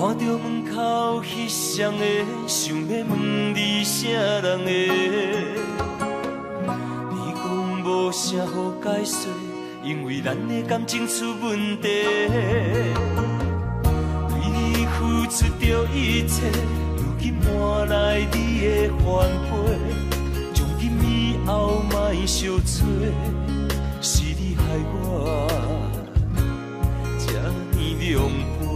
看到门口彼双的，想要问你啥人的？你讲无啥好解释，因为咱的感情出问题。为你付出着一切，如今换来你的反悔。从今以后莫相找，是你害我这呢狼狈。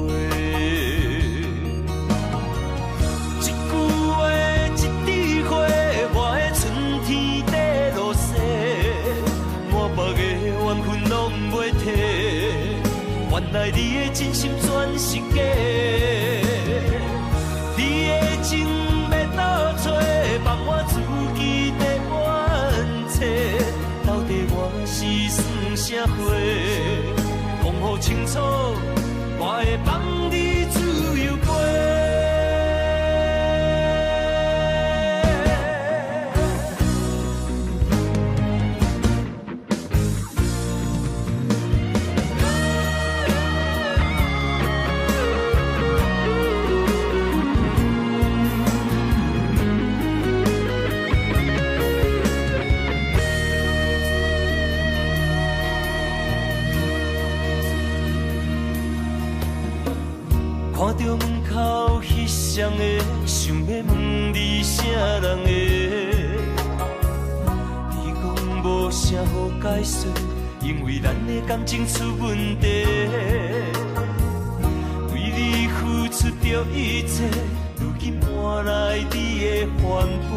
原来你的真心全是假，你的情要倒找，放我自己在冤切。到底我是算啥货？讲好清楚，我会放你自由飞。看到门口彼双的，想要问你啥人的？你讲无啥好解释，因为咱的感情出问题。为你付出着一切，如今换来你的反悔。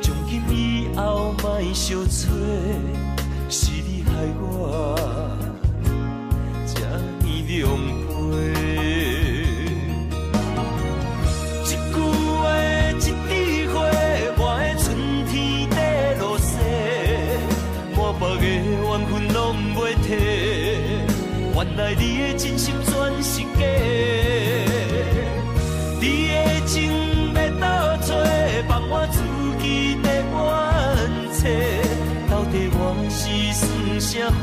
从今以后莫相找，是你害我这呢狼狈。原来你的真心全是假，你的情要倒找，放我自己在冤切。到底我是算啥货？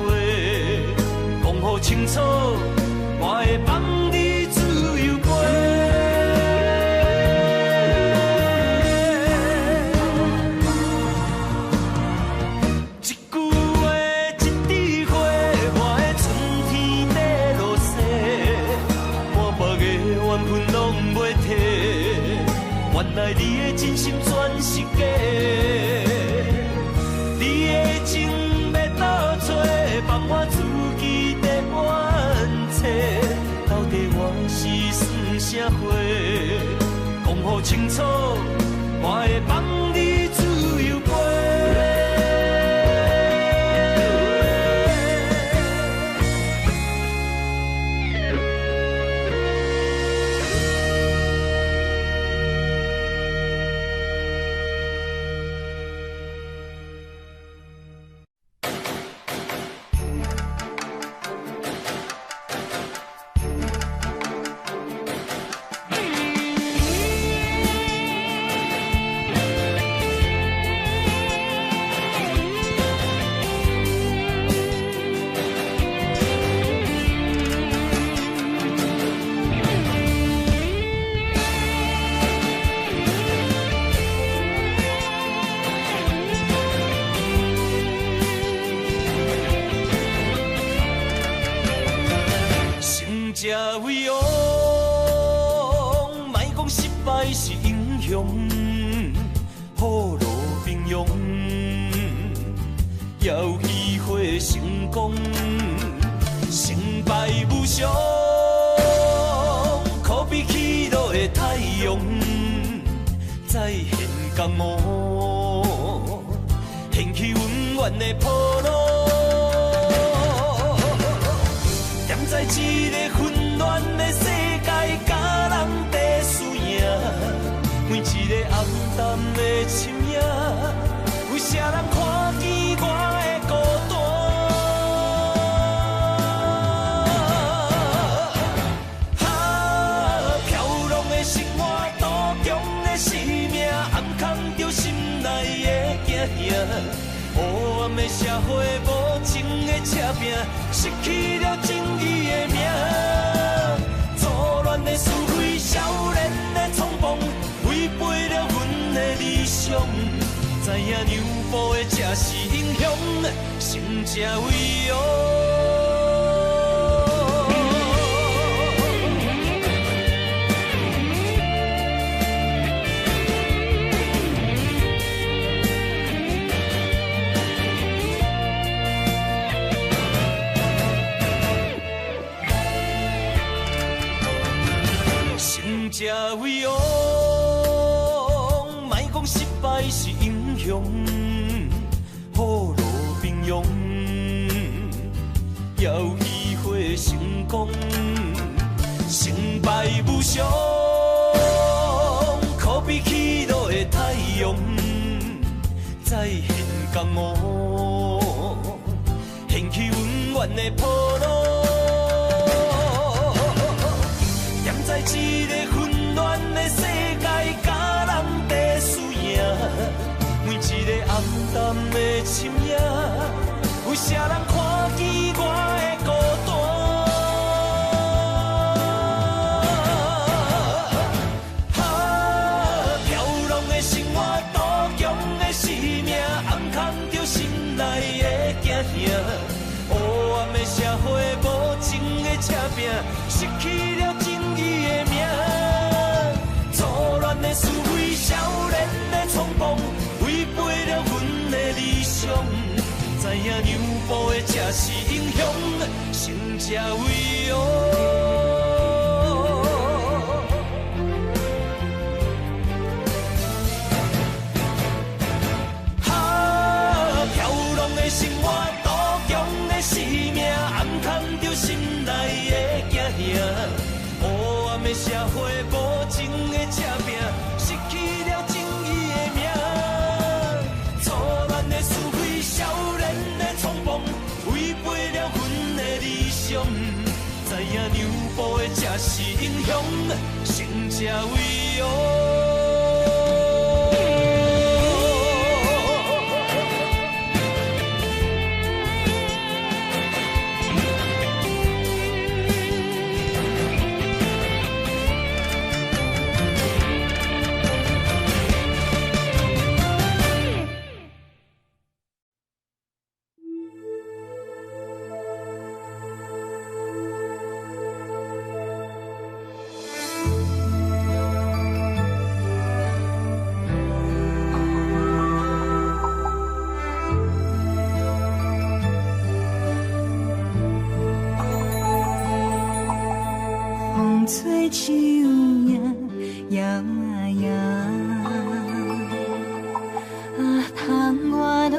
讲好清楚，我会放你自由飞。原来你的真心全是假，你的情要倒找，放我自己在冤切。到底我是算啥货？讲好清楚，我会放你自由飞。这位王，莫讲失败是英雄，好路平庸，要机会成功，成败无常，可比起落的太阳，再现江湖，掀起温暖的坡路。在一个混乱的世界，甲人在输赢，每一个暗淡的深夜，有啥人看见我的孤单？飘浪的生活，途中的生命，暗藏着心内的惊吓。黑暗的社会，无情的车拼，失去了正义的命，错乱的是非。影娘埔的才是英雄，成才伟哦。成为王，莫讲失败是英雄，雨露平庸，也有机会成功。成败无常，可比起落的太阳，再现江湖，掀起温暖的波浪。站在一个混乱的世界，甲人在输赢。每一个暗淡的深夜，有啥人看见我的孤单？飘浪的生活，多强的生命，暗藏着心内的惊吓。黑暗的社会，无情的车拼，失去了正义的命。错乱的思维，少年的冲动，违背了阮的理想。知影娘埔的才是英雄，成才伟哦。飘浪的生活，多强的生命，暗藏着心内的惊吓。黑暗的社会，无情的车拼，失去了正义的命。错乱的思维，少年的冲动，违背了阮的理想。知影娘埔的才是英雄，成才伟哦。吹树叶摇啊摇，啊，窗外落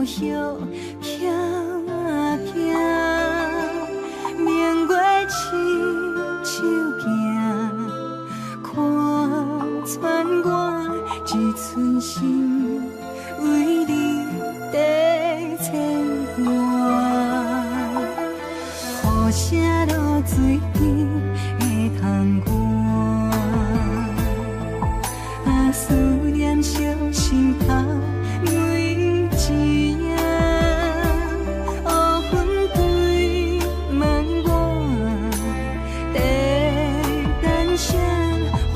叶飘啊飘，明月亲手行，看穿我一寸心，为你在牵挂，雨声落水边。通过，啊，思念烧心头每一夜，黑云对问我，在等啥风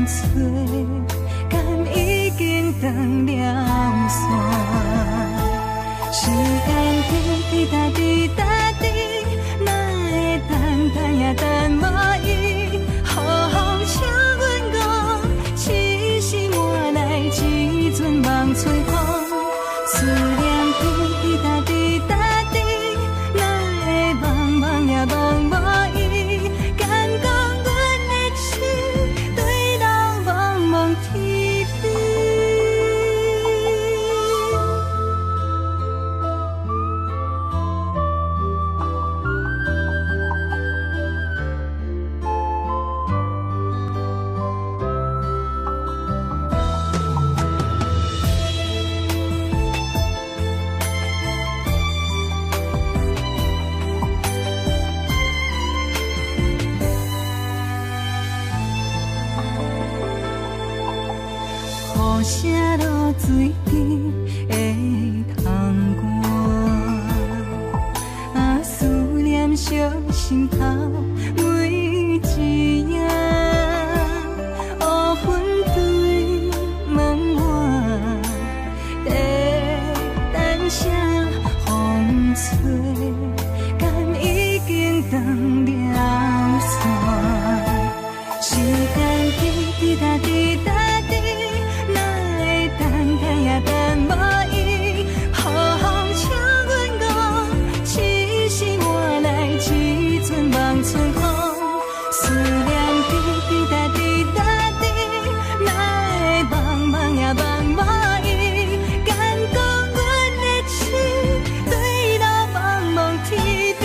吹，敢已经断了线，时间滴答滴答滴，哪会等也等无伊。望吹风，思念滴答滴答滴，哪会茫茫也茫无伊？敢讲阮的心对人茫茫天边。雨声落水边的窗外，啊，思念烧心头每一夜，黑云对问我，间滴滴答滴答滴，哪会等等也等无伊？好风请阮讲，痴心换来一阵望春风。思念滴滴答滴答滴，哪会茫茫也茫无伊？敢讲阮的心对路茫茫天边。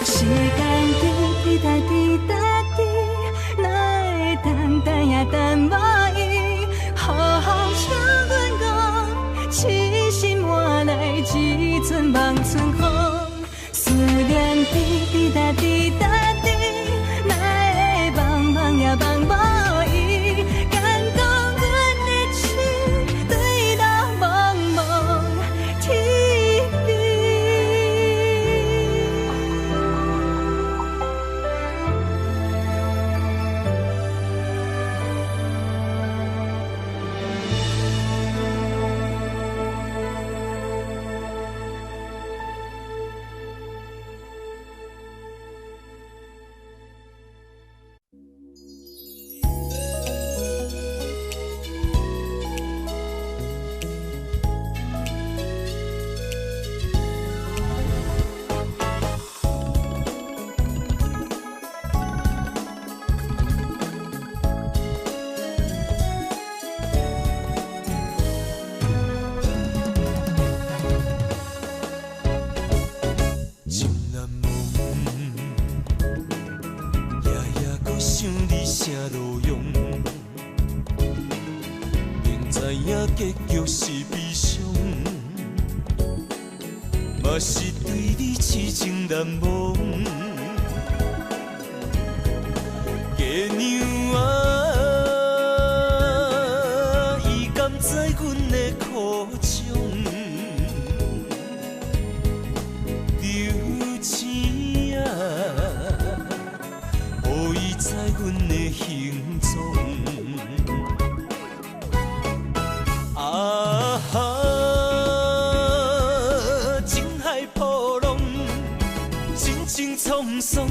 时间滴滴答滴答滴，哪会等等也等无伊？好风请阮讲，痴心换来一阵望春风。思念滴滴答滴答滴，哪会茫茫也茫无伊？敢讲阮的心对路茫茫天边。情难忘，夜夜搁想你啥路用，明知影结局是悲伤，嘛是对你痴情难忘。月娘啊，伊甘知阮的苦衷？知阮的行踪，啊哈，情海波浪，真情沧桑，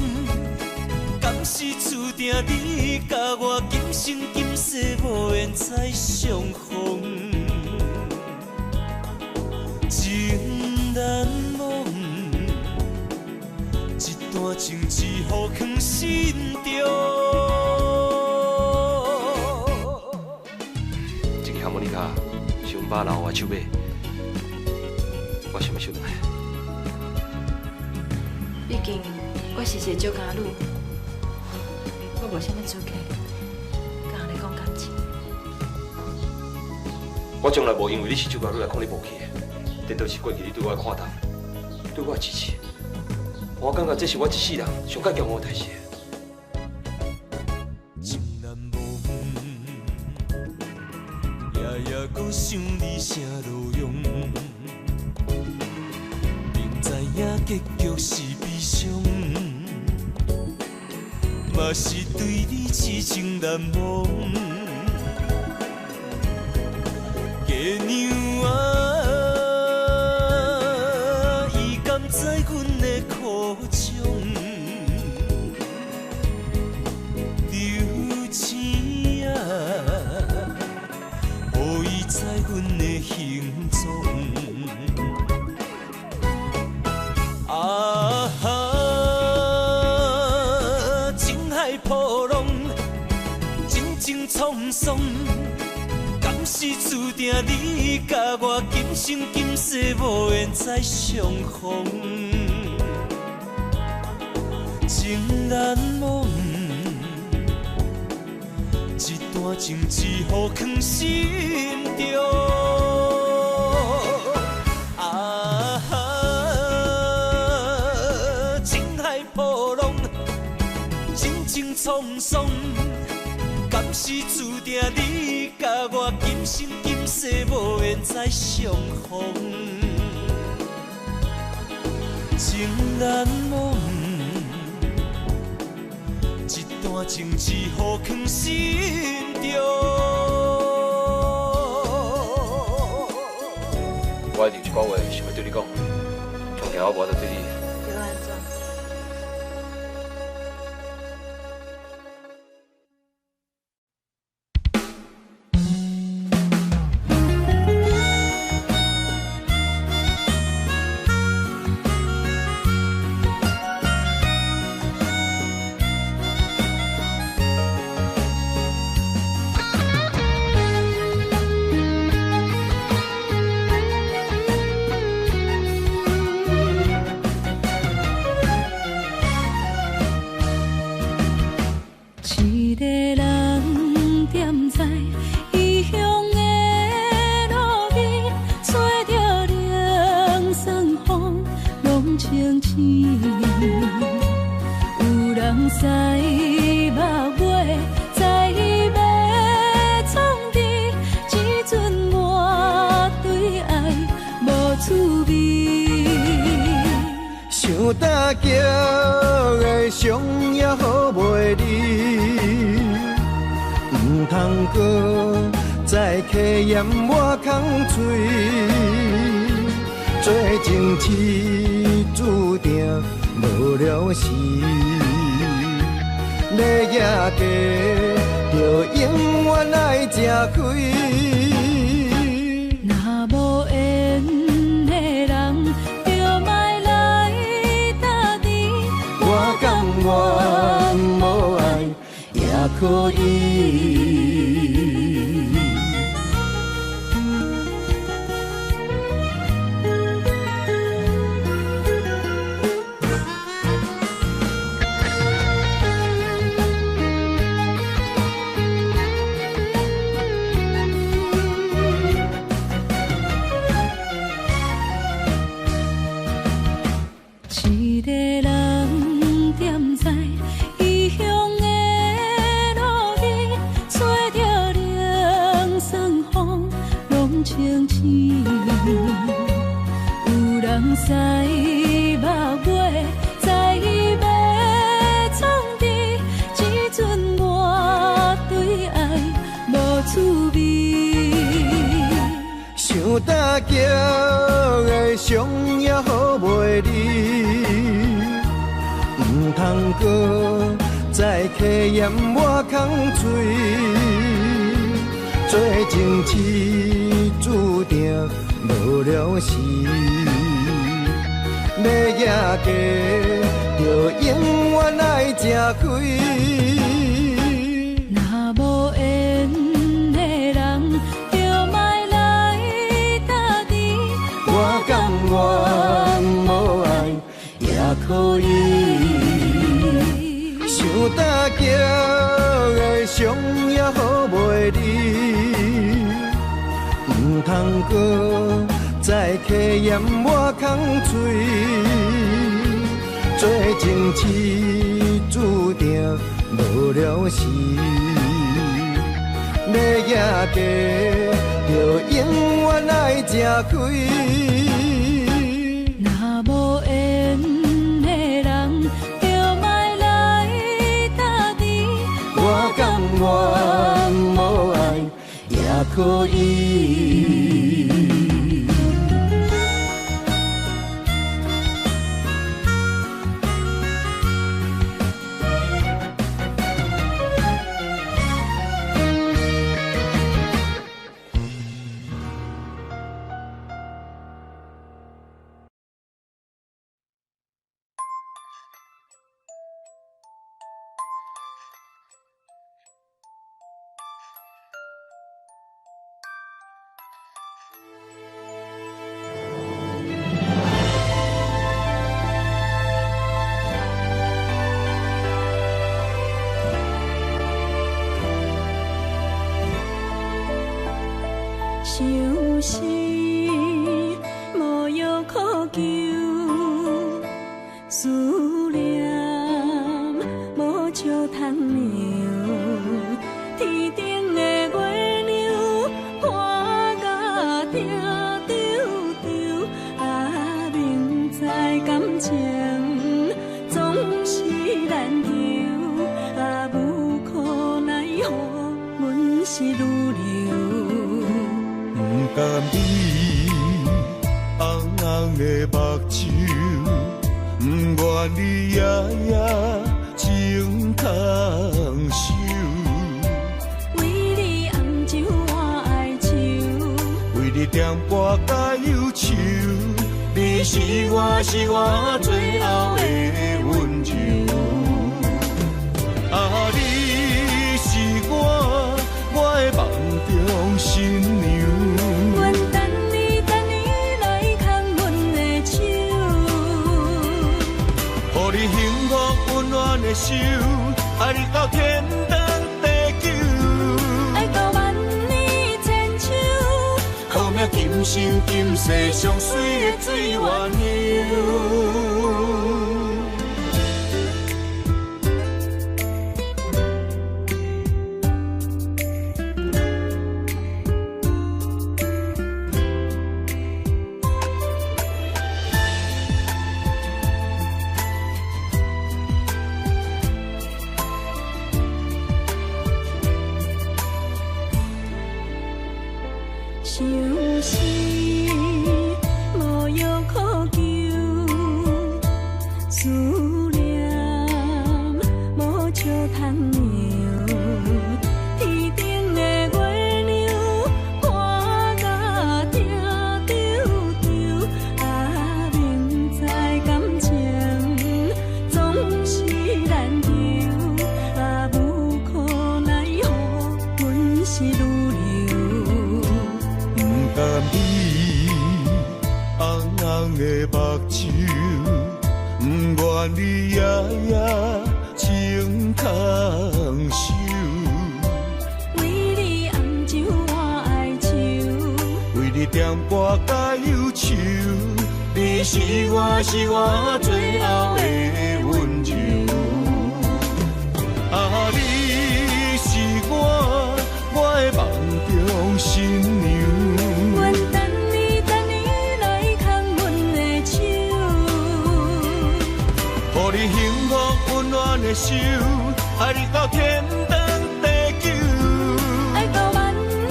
敢是注定你甲我今生今世无缘再相逢，情难忘。一段情只好藏心中。这个哈莫尼卡是阮爸留我手买，我想要收来。毕竟我是一个酒家女，我无啥物资格甲人讲感情。我从来无因为你是酒家女来看你无起的，这都是过去你对我的看待，对我的支持。我感觉这是我一世人上较骄傲的代志。情难忘，夜夜搁想你啥路用，明知影结局是悲伤，嘛是对你痴情难忘。月娘啊，伊甘知阮的苦衷？留情啊，予伊知阮的行踪。啊哈，情海波浪，真情沧桑。敢是注定你甲我今生今世无缘再相逢，情难忘，一段情只好藏心中。啊哈，情海波浪，真情沧桑。敢是注定你甲我今生今世无缘再相逢，情难忘，一段情只好藏心中。我一定一句话想要对你讲，从今我无法度对你。要安怎？伤也好袂离，唔通搁再客嫌我空嘴。做情痴注定无了时，要野家就永远爱吃亏。若无缘的人，就莫来搭理。我甘愿无爱也可以。一个人踮在异乡的路边，吹着凉爽风，拢清醒。有人使目尾，在伊要创治，只准我对爱无滋味。想搭桥的伤也好袂离，唔通搁再客嫌我空嘴。做情痴注定无了时，要野家就永远爱吃亏。若无缘的人，就莫来搭理。我甘愿无爱也可以，想搭桥的伤也好袂离，唔通搁再客嫌我空嘴。做情痴注定无了时，要野家就永远爱吃亏。若无缘的人，就莫来搭理。我甘愿无爱也可以。伤心无药可救，思念无石通留。天顶的月亮看甲定丢丢，啊，明知感情总是难求，啊，无可奈何，阮是愈流。不甘你红红的目睭，不愿你夜夜情空守。为你红酒换哀愁，为你点歌甲忧愁，你是我最后的温柔。啊，你是我的梦中新娘。愿等你来牵阮的手，予你幸福温暖的手，爱你到天长地久，爱到万年千秋，靠命今生今世上水的水源流。是无药可救，思念无笑通摇，天顶的月亮看甲听着着，啊明知感情总是难求，啊无可奈何，阮是愈流。甘你红红的目睭，不愿你夜夜情空守。为你红酒换哀愁，为你点歌甲忧愁，你是我最后的温柔。啊，你是我的梦中新娘。阮等你来牵阮的手，予你幸福温暖的手，爱你到天长地久，爱到万年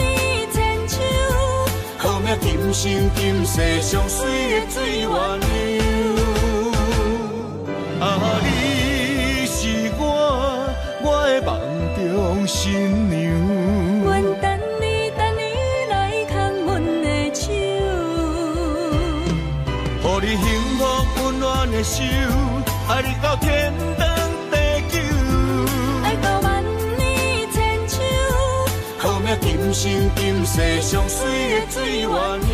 千秋，好命今生今世上水的水源流。啊，你是我的梦中新娘。阮等你来牵阮的手，予你幸福温暖的手，爱你到天长地久，爱到万年千秋，好命今生今世上水的水源流。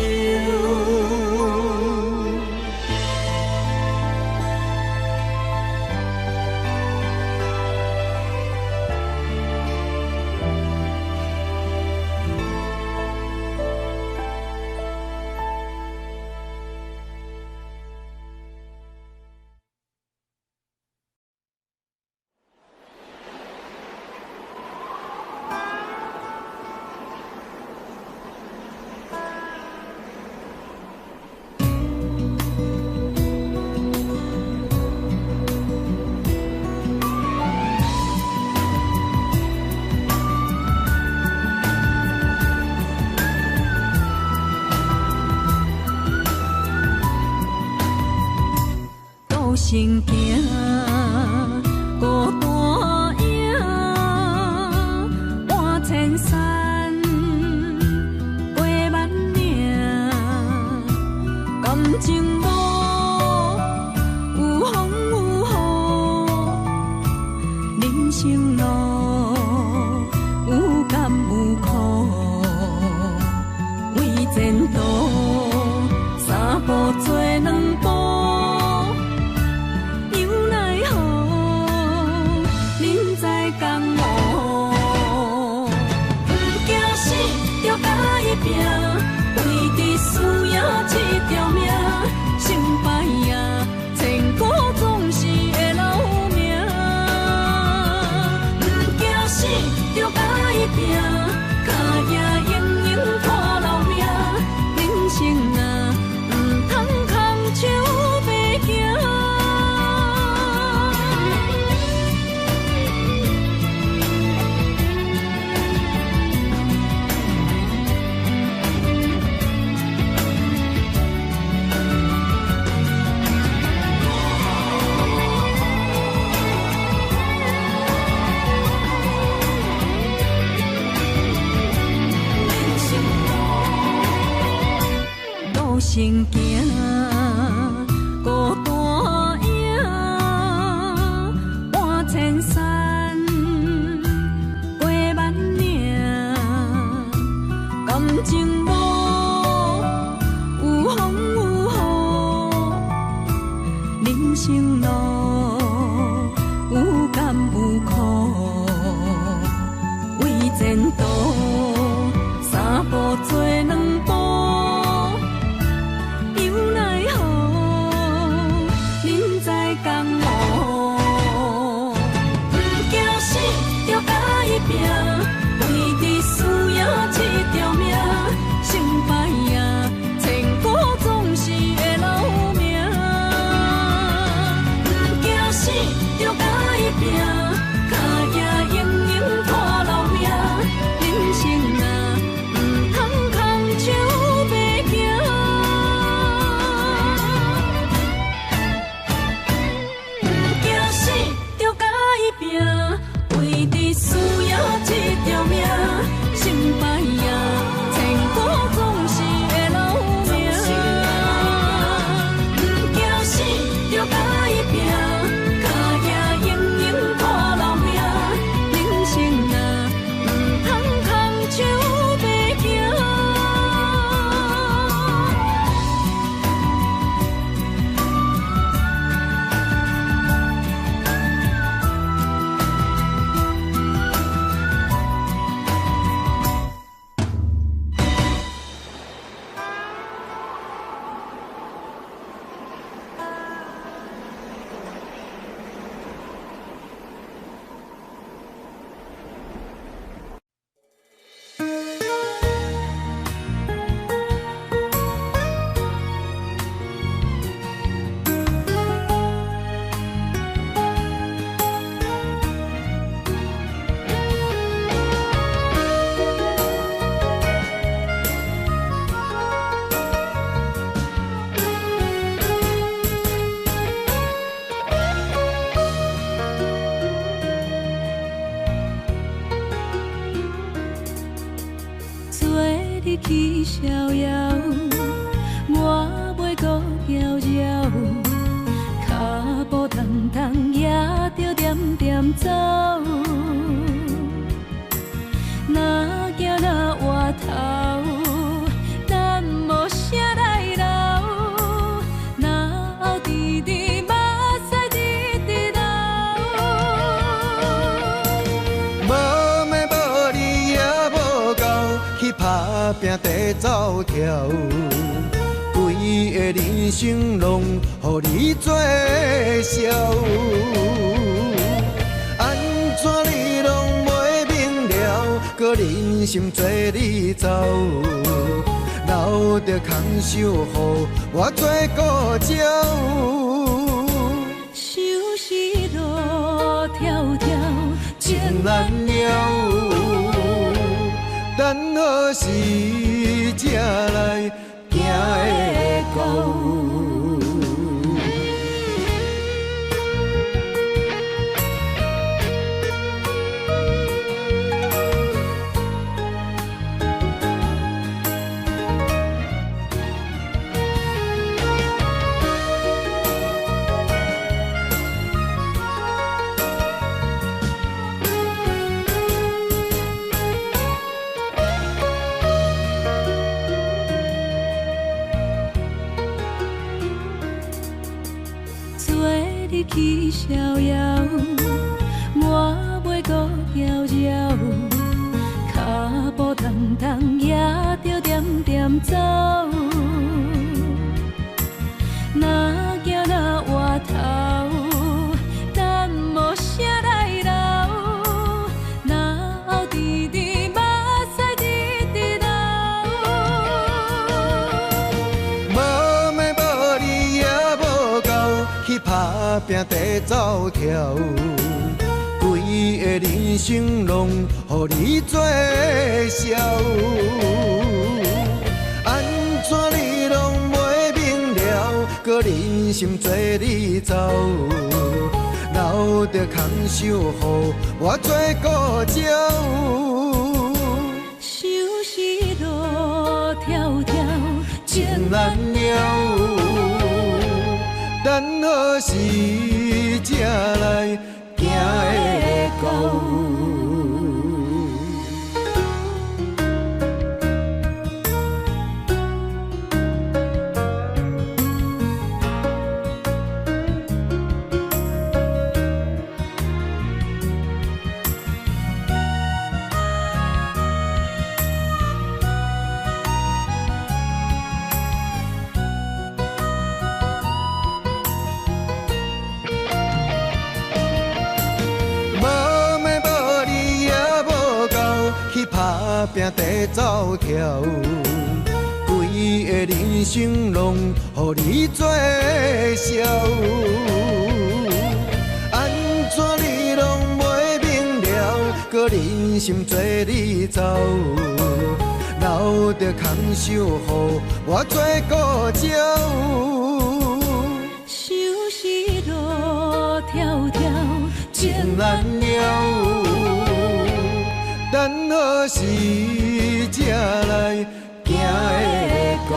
行行孤单影，半千山过万岭，感情路有风有雨，人生路有甘有苦，为前途三步做两步。为你输赢这条命，成败呀，千古总是会留名。不惊死，就甲伊拼，脚也用用拖老命。人生啊，唔通空手白行。行行孤单影，半千山过万岭，感情路有风有雨，人生路有甘有苦，为前途三步做两步。为你输赢这条命，成败呀，千古总是会留名。不惊死，就甲伊拼，脚也用用拖老命。人生啊，唔通空手。日去逍遥，我袂搁摇摇，脚步重重也着点点走。若行若回头，咱无啥来留，若后直直目屎直直流。无命无理也无够，去打拼地走跳，规个人生拢予你做笑。安怎你拢袂明了，搁忍心做你走，留着空手予我做顾鸟。收拾路迢迢，真难了，等何时才来行会到？去逍遥，我袂搁摇摇，脚步重重也着点点走。若行若回头，咱无啥来留，若后直直目屎直直流。无命无理也无够，去打拼地走跳，规个人生拢予你做笑。安怎你拢袂明了，搁忍心做你走，留着空手予我做顾鸟。收拾路迢迢，真难了，等何时才来行会到？打拼地走跳，规个人生拢予你做笑。安怎你拢袂明了，搁忍心做你走，留着空手予我做顾鸟。收拾路迢迢，真难了，等何时才来行会到？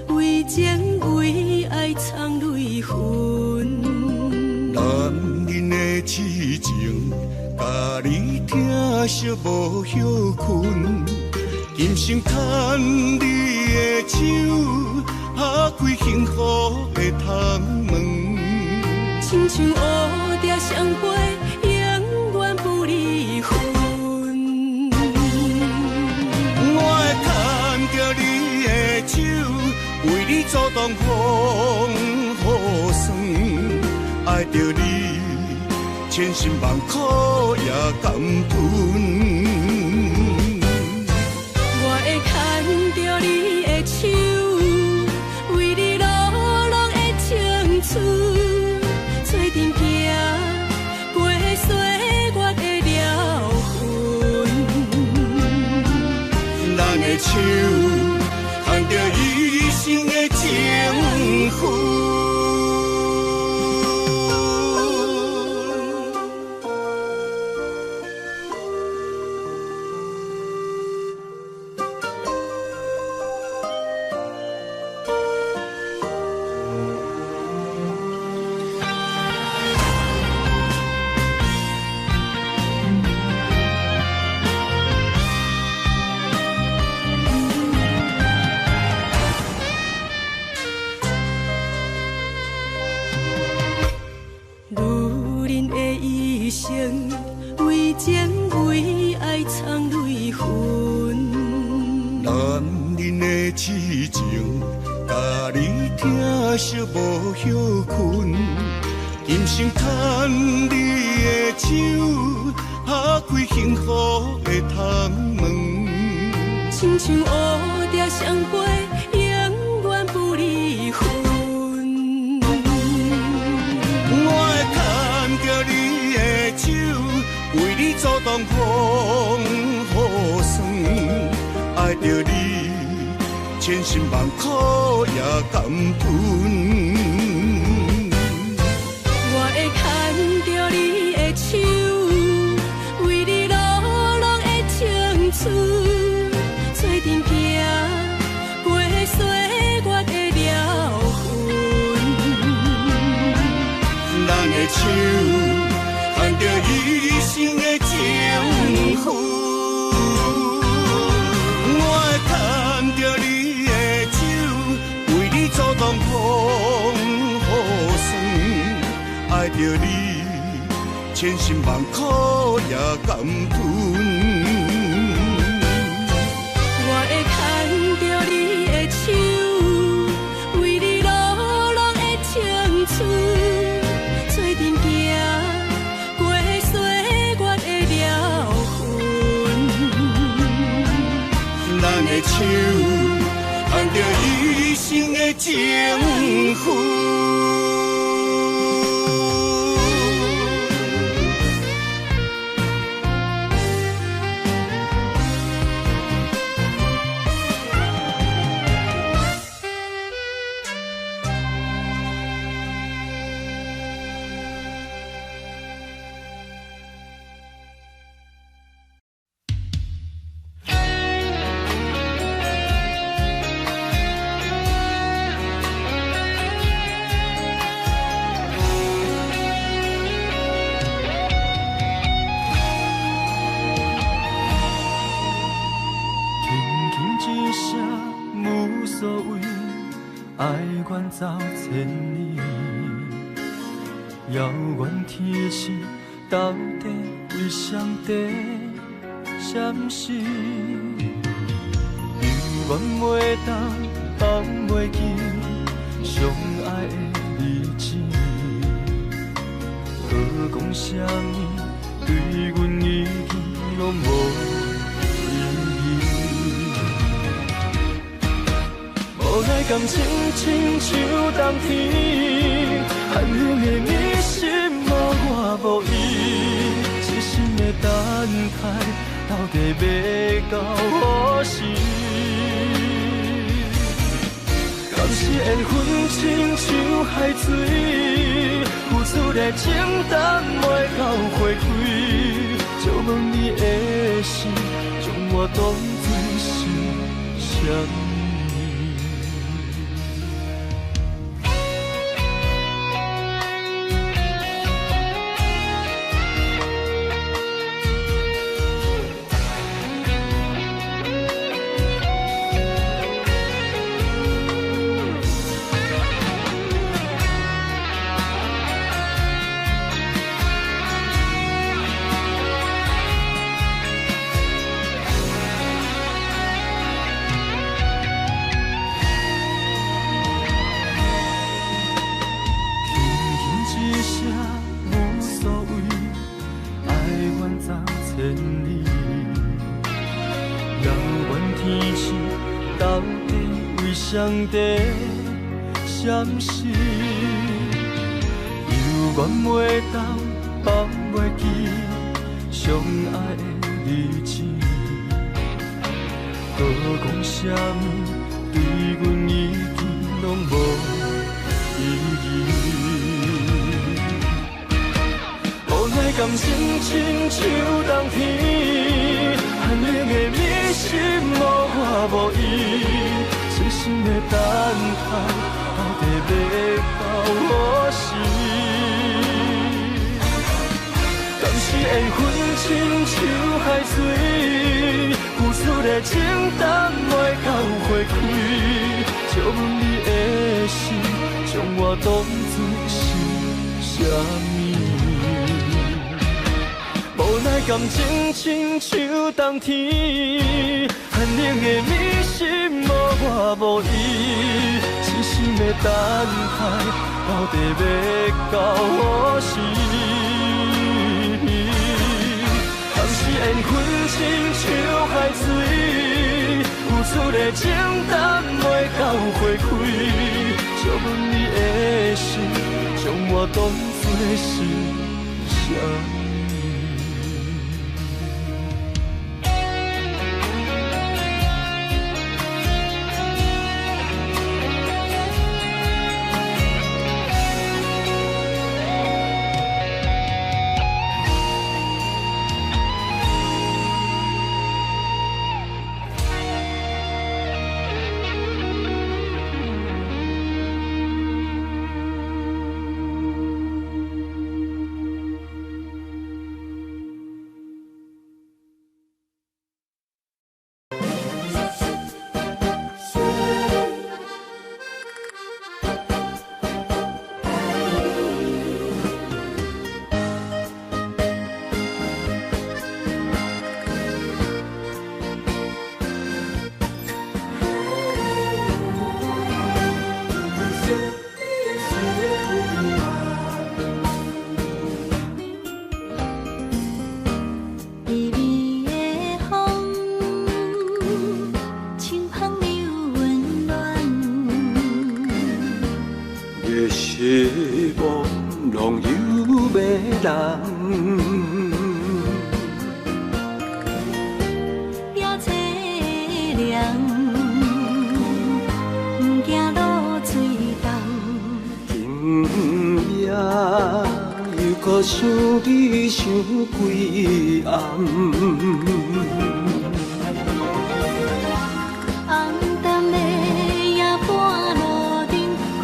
为情为爱藏泪痕，男人的痴情，甲你疼惜无休困，今生牵你的手，打开幸福的窗门。亲像乌蝶双飞，永远不离分。我会牵着你的手，为你阻挡风雨霜，爱着你，千辛万苦也甘吞。我会牵着你的手，为你流浪的青春，做阵行过岁月的疗痕。咱的手，牵着一生的情分。为情为爱藏泪痕，男人的痴情，甲你疼惜无歇困。今生牵你的手，打开幸福的窗门。亲像乌蝶双飞，永远不离分。我会牵着你的手，为你阻挡风雨霜，爱着你，千辛万苦也甘吞。我会牵着你的手，为你流浪的青春，做阵行过岁月的疗痕。咱的手，牵着一生的情分。我会牵着你的手，为你阻挡风雨霜，爱着你，千辛万苦也甘吞。我会牵着你的手，为你流浪的青春，做阵行过岁月的疗痕。咱的手，牵着一生的情分。走千里，遥远天星到底为上帝闪烁？永远袂当放袂记相爱的日子，何讲啥物对阮已经拢无意义。无奈感情亲像冬天，寒冷的你心无我无伊，一心的等待，到底要到何时？敢是缘分亲像海水，付出的情淡袂到花开，借问你的心，将我当作是啥物？上帝闪失，犹原袂当放袂记相爱的日子。多讲啥物，对阮已经拢无意义。无奈感情亲像冬天，寒冷的你心无我无依，细心的等待，到底要到何时？敢是缘分亲像海水，付出的情淡袂到回馈，借问你的心，将我当作是啥物？无奈感情亲像冬天，寒冷的你心无我无依，痴心的等待，到底要到何时？当时缘分亲像海水，付出的情淡袂到回馈，借问你的心，将我当作是啥物？想你想几暗，红淡的夜半路灯，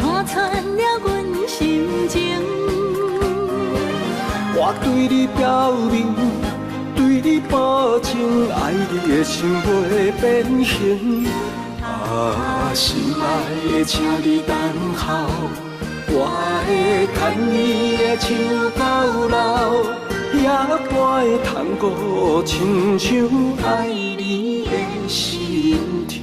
看穿了阮心情。我对你表明，对你保证，爱你的心袂变形。心爱的，请你等候。我会牵你的手到老，也会通过亲像爱你的心跳。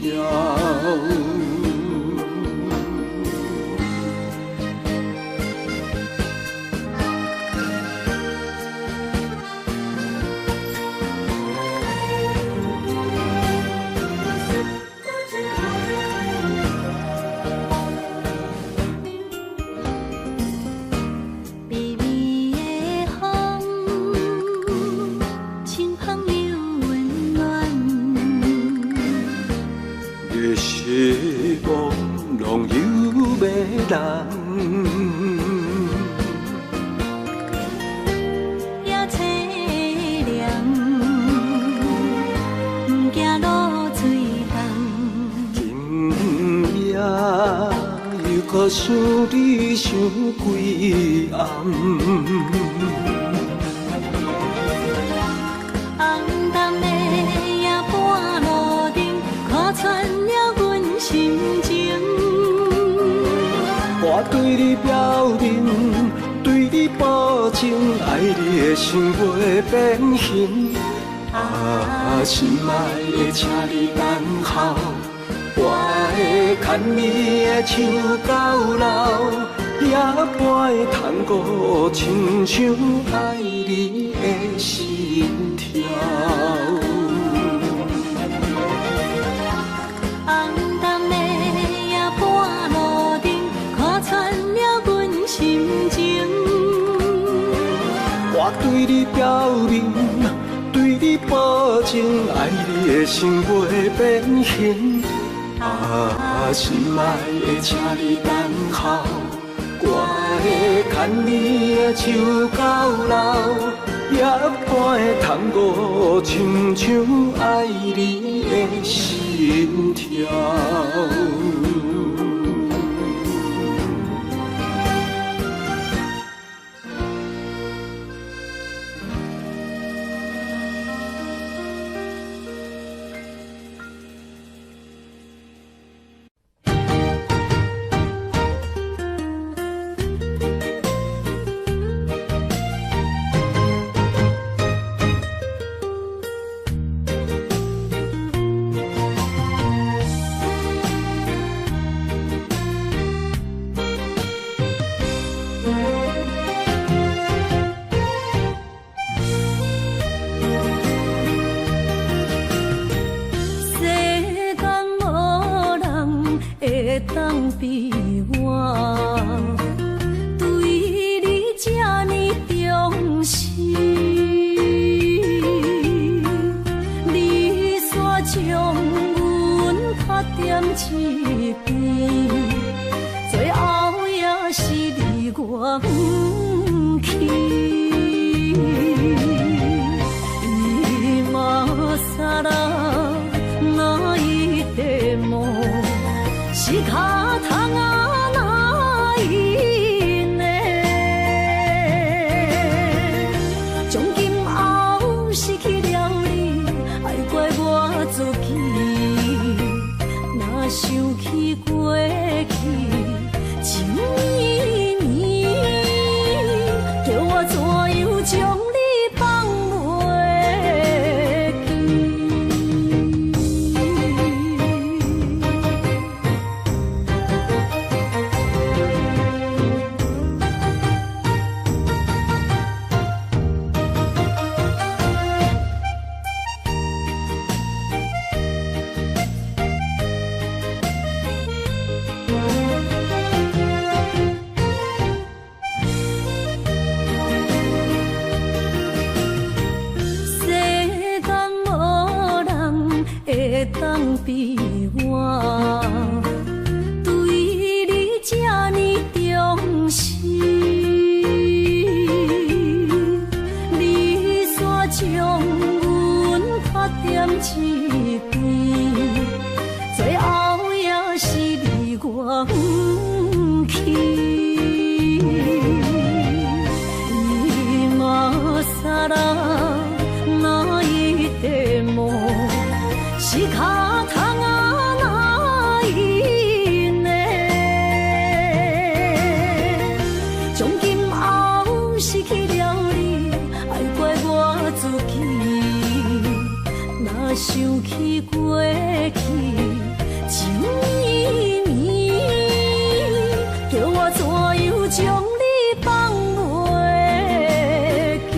也凄凉，不惊落水重。今夜又搁想你想几暗，红淡的夜半路灯，看穿了阮心情。我对你表明，对你保证，爱你的心袂变形。心爱的，请你等候，我会牵你的手到老，也会通过亲像爱你的心跳。红淡的你表明，对你保证，爱你的心袂变形。心爱的，请你等候，我会牵你的手到老，夜半的窗户，亲像爱你的心跳。当比我对你这呢重视，你煞将阮拍点一边，最后也是你我不去。今さら泣いても仕方がないね。从今后失去了你，爱怪我自己。若想起过去情绵绵，叫我怎样将你放袂记？当比我对你这呢重视，你煞将阮拍点一边，最后也是你我不去。今さら泣いても仕方がないね。从今后失去了你，爱怪我自己。若想起过去情绵绵，叫我怎样将你放袂记？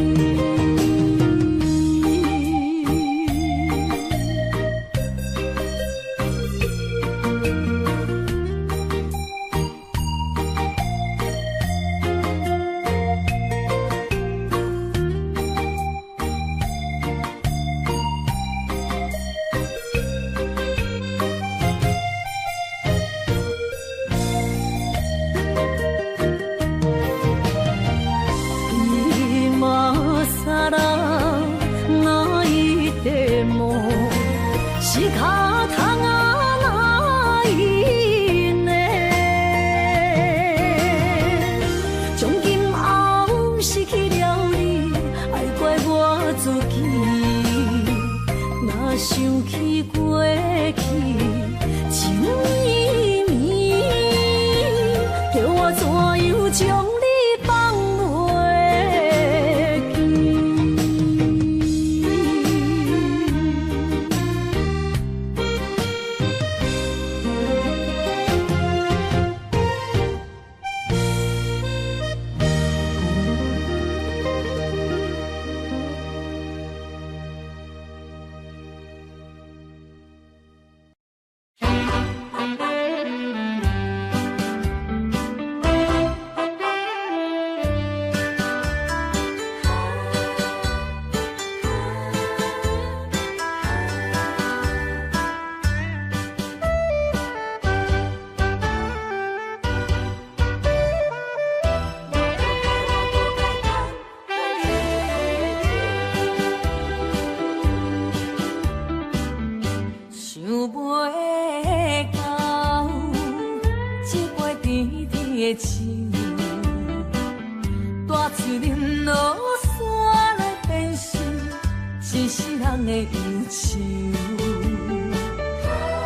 的手，大嘴林落山来变成一世人的忧愁。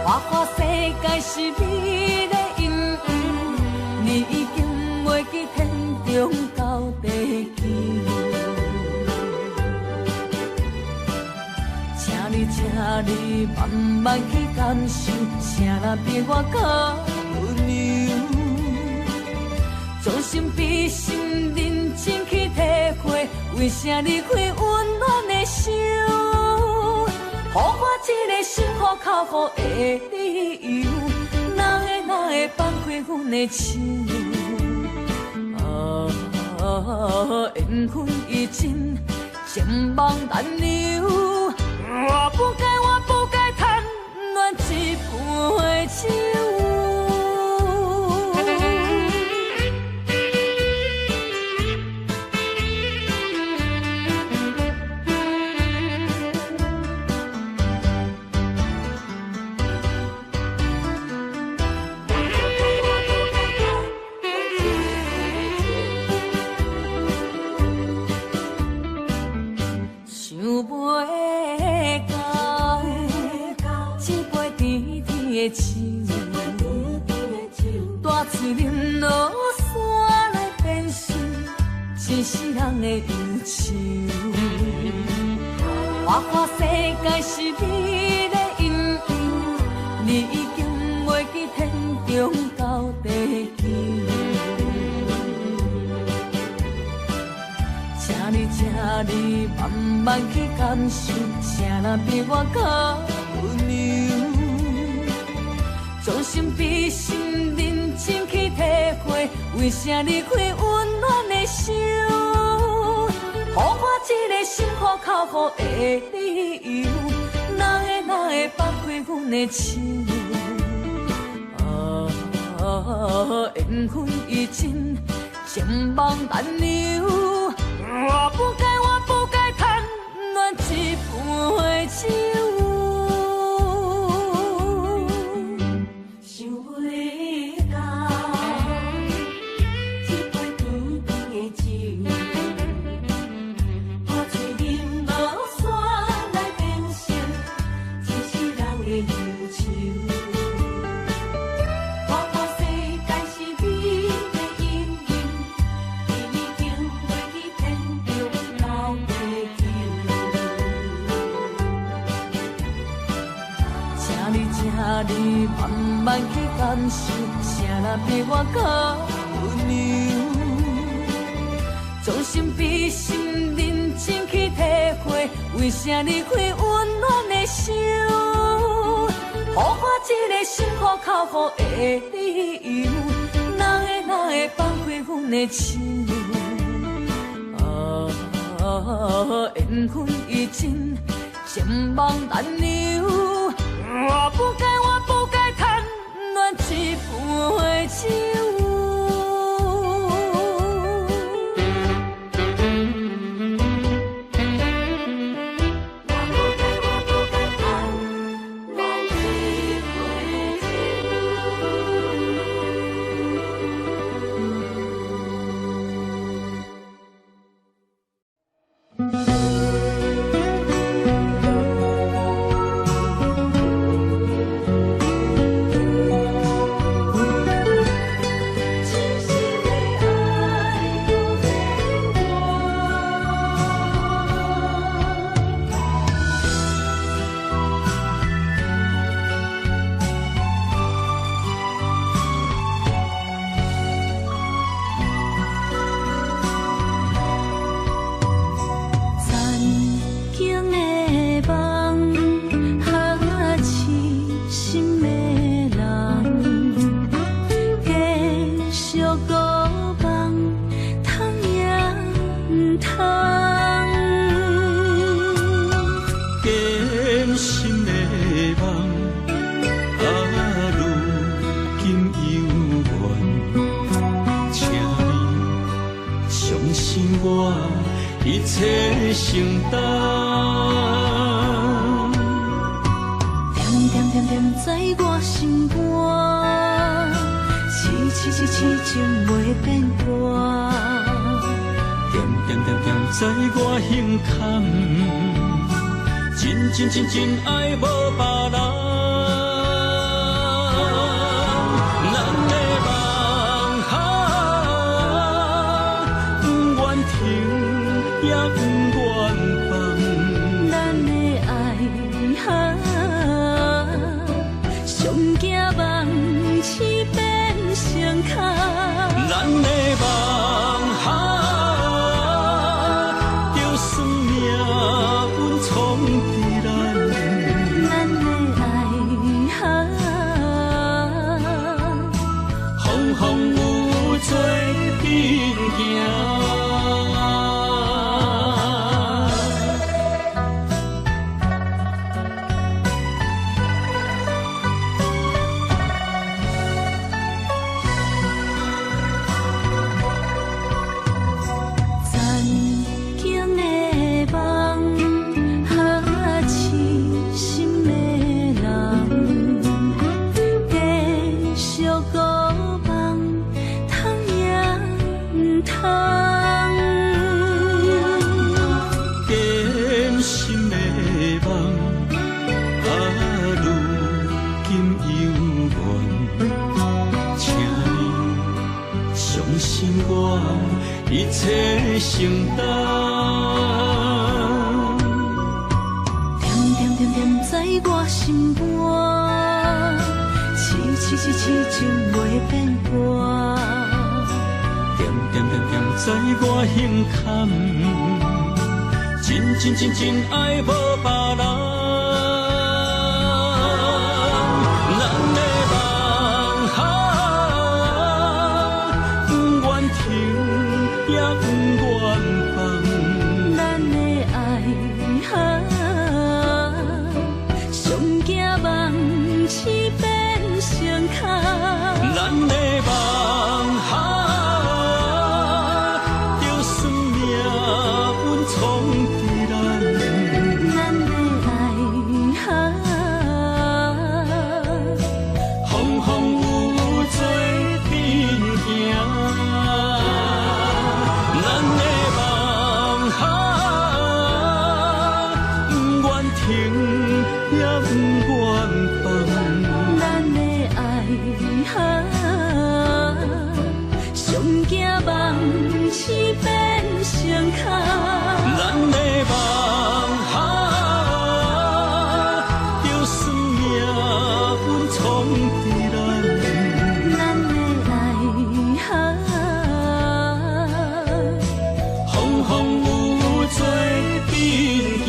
花花世界是美丽阴影，你已经袂记天中到地球。请你慢慢去感受，谁人比我较温柔？将心比心，认真去体会，为啥离开温暖的手？予我一个心苦口苦的理由，哪会放开阮的手？缘分已尽，情网难留。我不该贪恋一杯酒。大嘴林落山来变成一世人的忧愁。花花世界是美的阴影，你已经袂记天中到地球。请你慢慢去感受，谁人比我较温柔？将心比心，认真去体会，为啥离开温暖的手？予我一个心苦口苦的理由，哪会放开阮的手？缘分已尽，情网难留。我不该贪恋一杯酒。你慢慢去感受，谁人比我较温柔？将心比心，认真去体会，为啥离开温暖的手？予我一个心苦口苦的理由，哪会放开阮的手？缘分已尽，情网难留。我不该贪恋一杯酒。一切承担，点点点点在我心肝，痴痴始终袂变卦。点点点点在我胸坎，真爱无别人。咱的梦哈，不愿停也不愿放。咱的爱哈，上惊梦痴变成空。咱的梦哈，就算命运冲敌咱，咱的爱哈，风风雨做阵行。一切承担，点点点点在我心肝，痴终袂变卦。点点点点在我胸坎，真爱无别人。咱的梦哈，不愿停。也不愿放，咱的爱哈，上惊梦痴变成空。咱的梦哈，就算命运冲敌咱，咱的爱哈，风风雨做阵行。咱的梦哈，不愿停也不愿放。咱的爱哈，上惊梦痴变成空。咱的梦哈，就算命运冲敌咱，咱的爱哈。风风雨做阵行。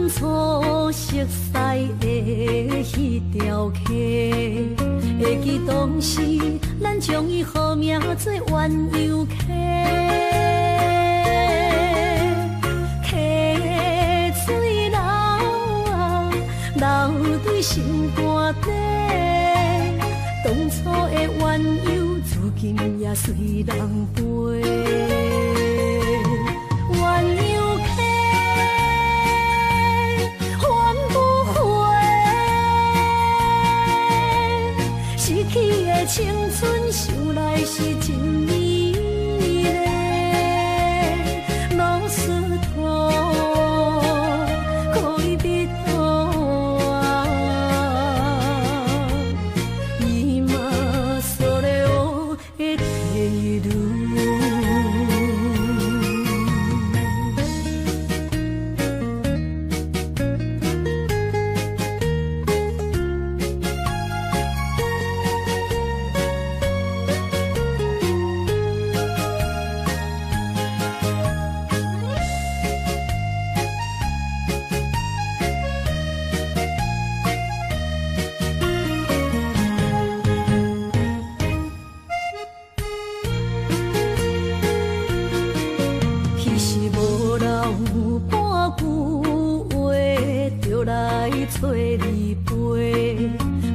初熟悉的迄条溪，会记当时咱将伊号名做鸳鸯溪。溪水流啊，流对心肝底。当初的鸳鸯，如今也随人飞。鸳鸯溪。 失去的青春，想来是真美丽。老师徒可以彼途啊，伊嘛所了的地路。有半句话，就来找你陪。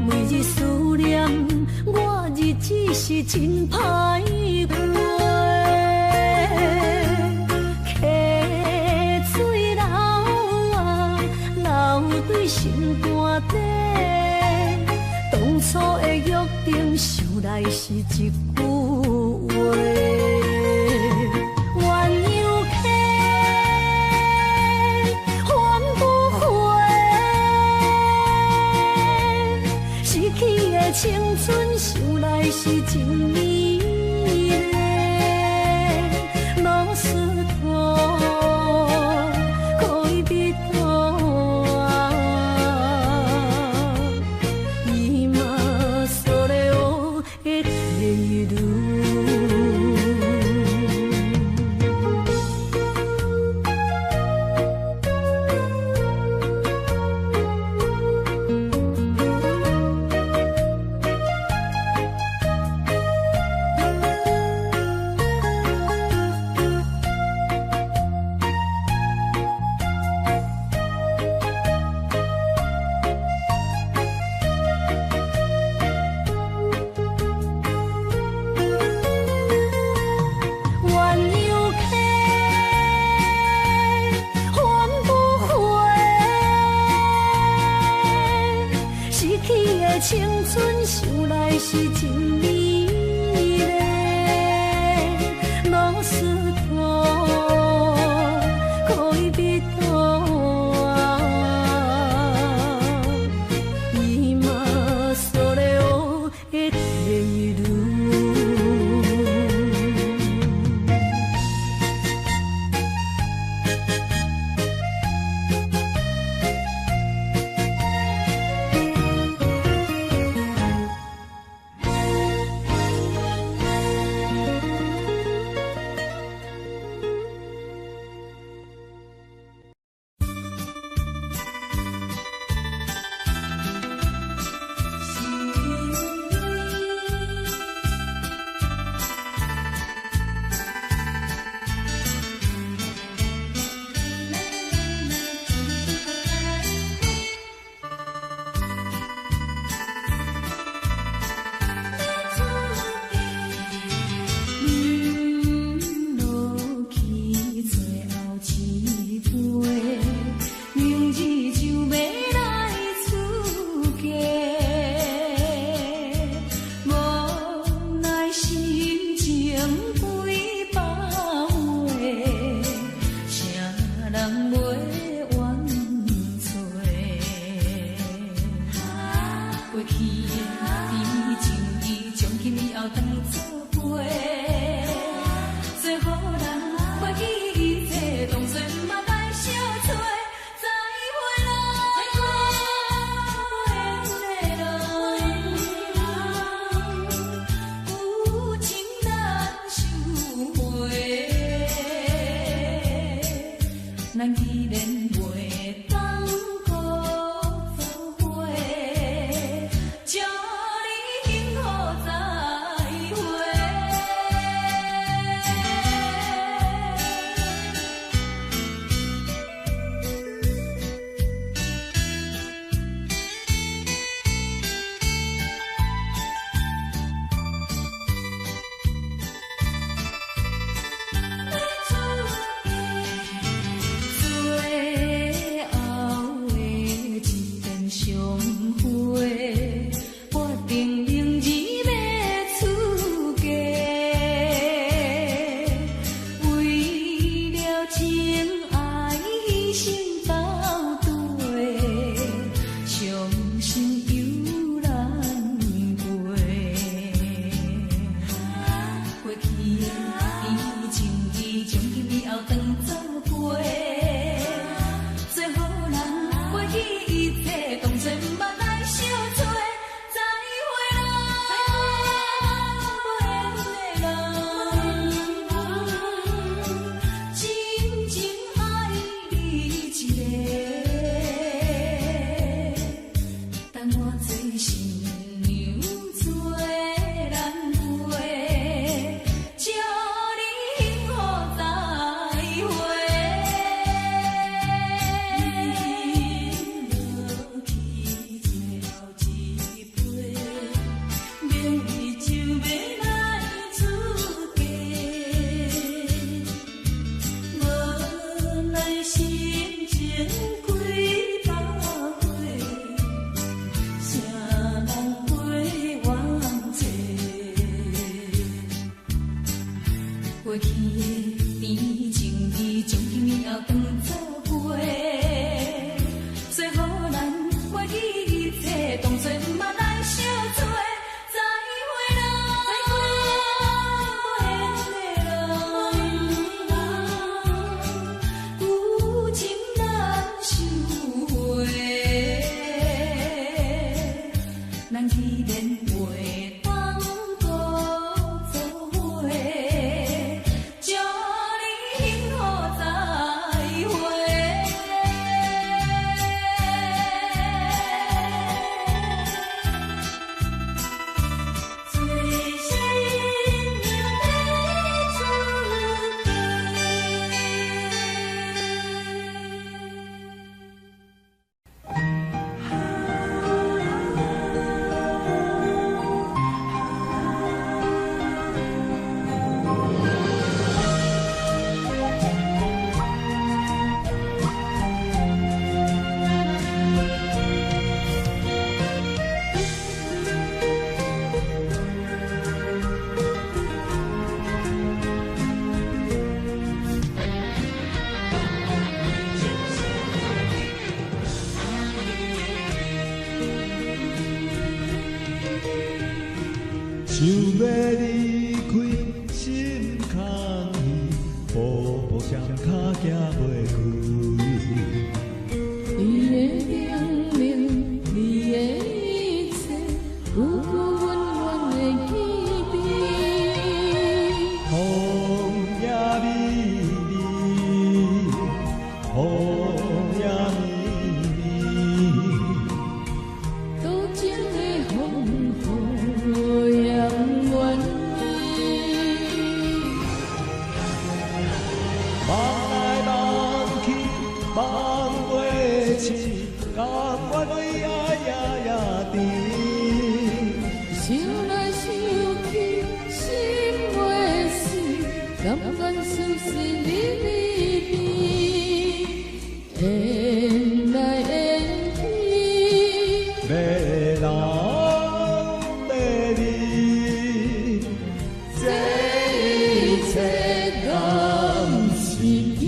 每日思念，我日子是真歹过。溪水流啊，流对心肝底。当初的约定，想来是一句话。青春想来是真美丽，老师徒可以比拖啊，伊嘛所了的退路。青春想来是真美丽，老师徒可以比拖啊，伊嘛所了的退路。咱既然袂当搁做伙，祝你幸福再会。做以后当作伙，最好咱忘记一切，当作毋捌来相做。再会啦，旧情难收回，咱既然袂当搁做伙，祝你幸福再会。最新娘要出想要离开心空虚，步步双脚行袂开。你的冷冷，你的一切，久久远远的记忆。风也美丽，风也美丽，多情的风雨扬远离。望来望去望袂清，甘愿为爱夜夜甜。想来想去，心袂死，甘愿相思离离别，缘来缘去。要人要你，这一切敢是天？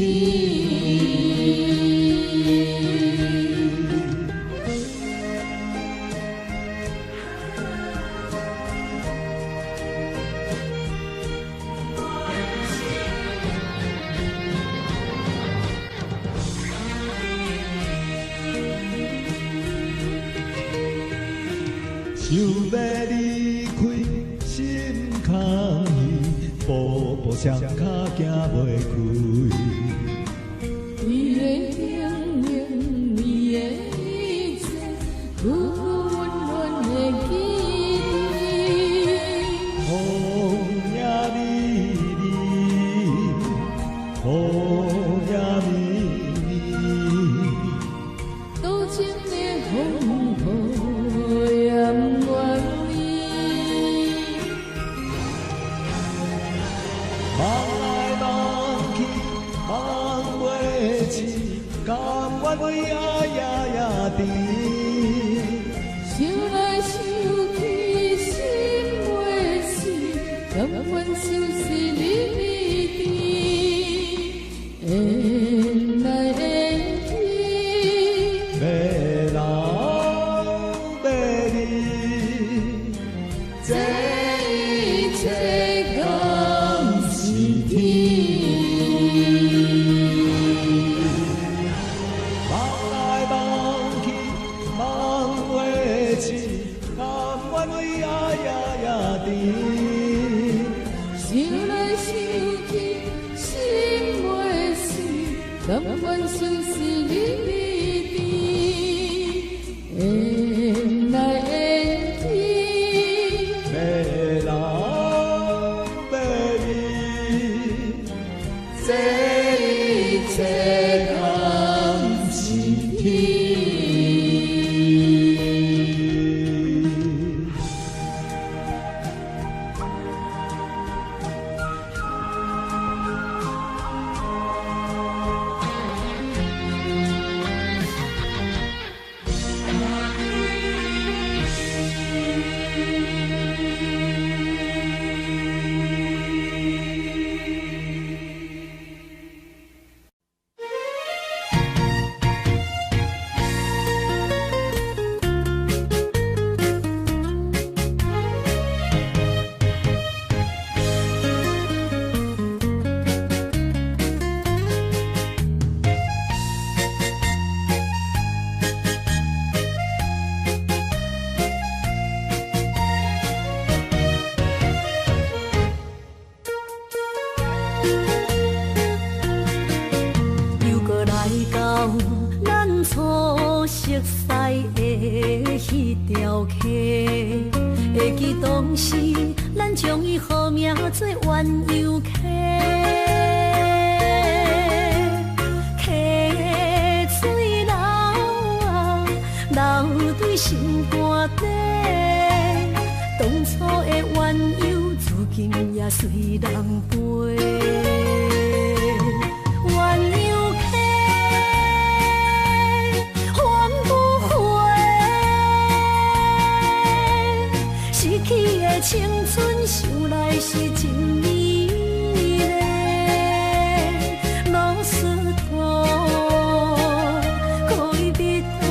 想要离开心空虚，步步双脚行袂开。你的冷冷，你的一切，久久远远的记忆。风也美丽，风也美丽，多情的风雨扬远离。望来望去望袂清，甘愿为爱夜夜甜。想来想去，心袂死，甘愿相思离离别，缘来缘去。要人要你，这一切敢是天？望来望去望袂清，甘愿为爱夜夜甜。想来想去，心袂死，甘愿相思离离别，缘来缘去。要人要你，这一切敢是天？初熟悉的迄条溪，会记当时咱将伊号名做鸳鸯溪。溪水流啊，流对心肝底。当初的鸳鸯，如今也随人飞。青春想来是真美丽，老师徒可以比途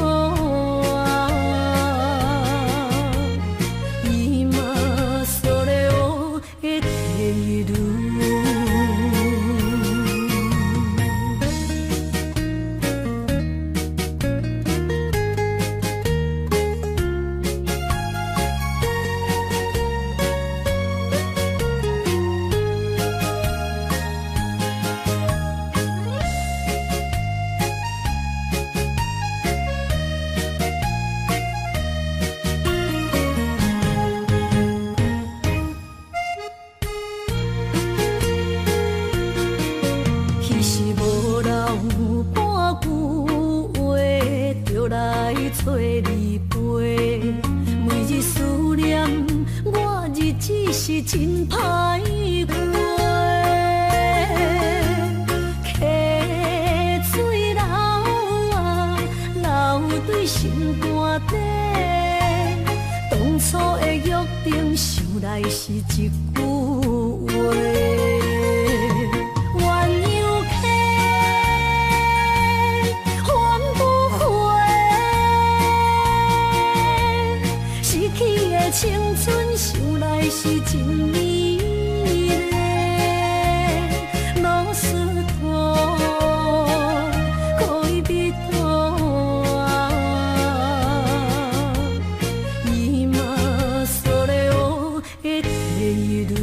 啊，伊嘛所了的体路。找你陪，每日思念，我日子是真歹过。溪水流啊，流对心肝底。当初的约定，想来是一句话。青春想来是真美丽，老师徒可以比途啊，伊嘛所了的体路。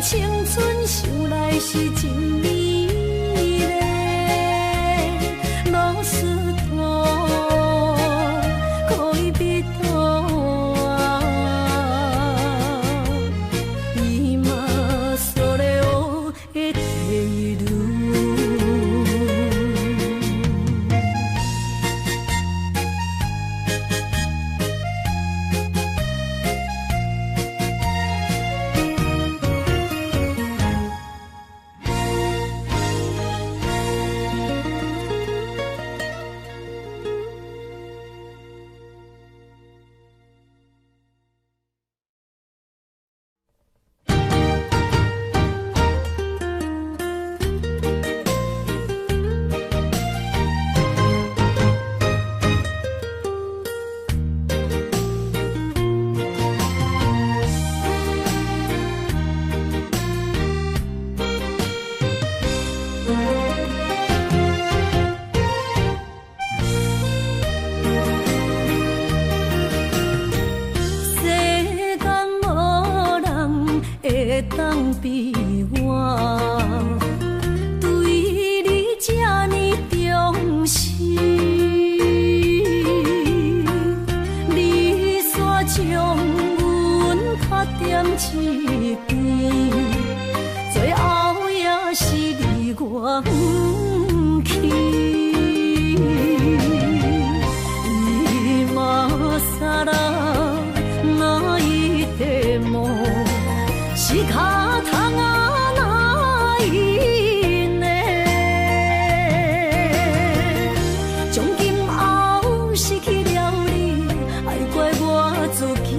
青春想来是真美丽，老师徒可以比途啊，伊嘛所了的体路。当比我对你这呢重视，你煞将阮较点一边，最后也是你我不去，伊嘛撒拉那一点梦。是脚痛啊，哪一呢？从今后失去了你，爱怪我自己。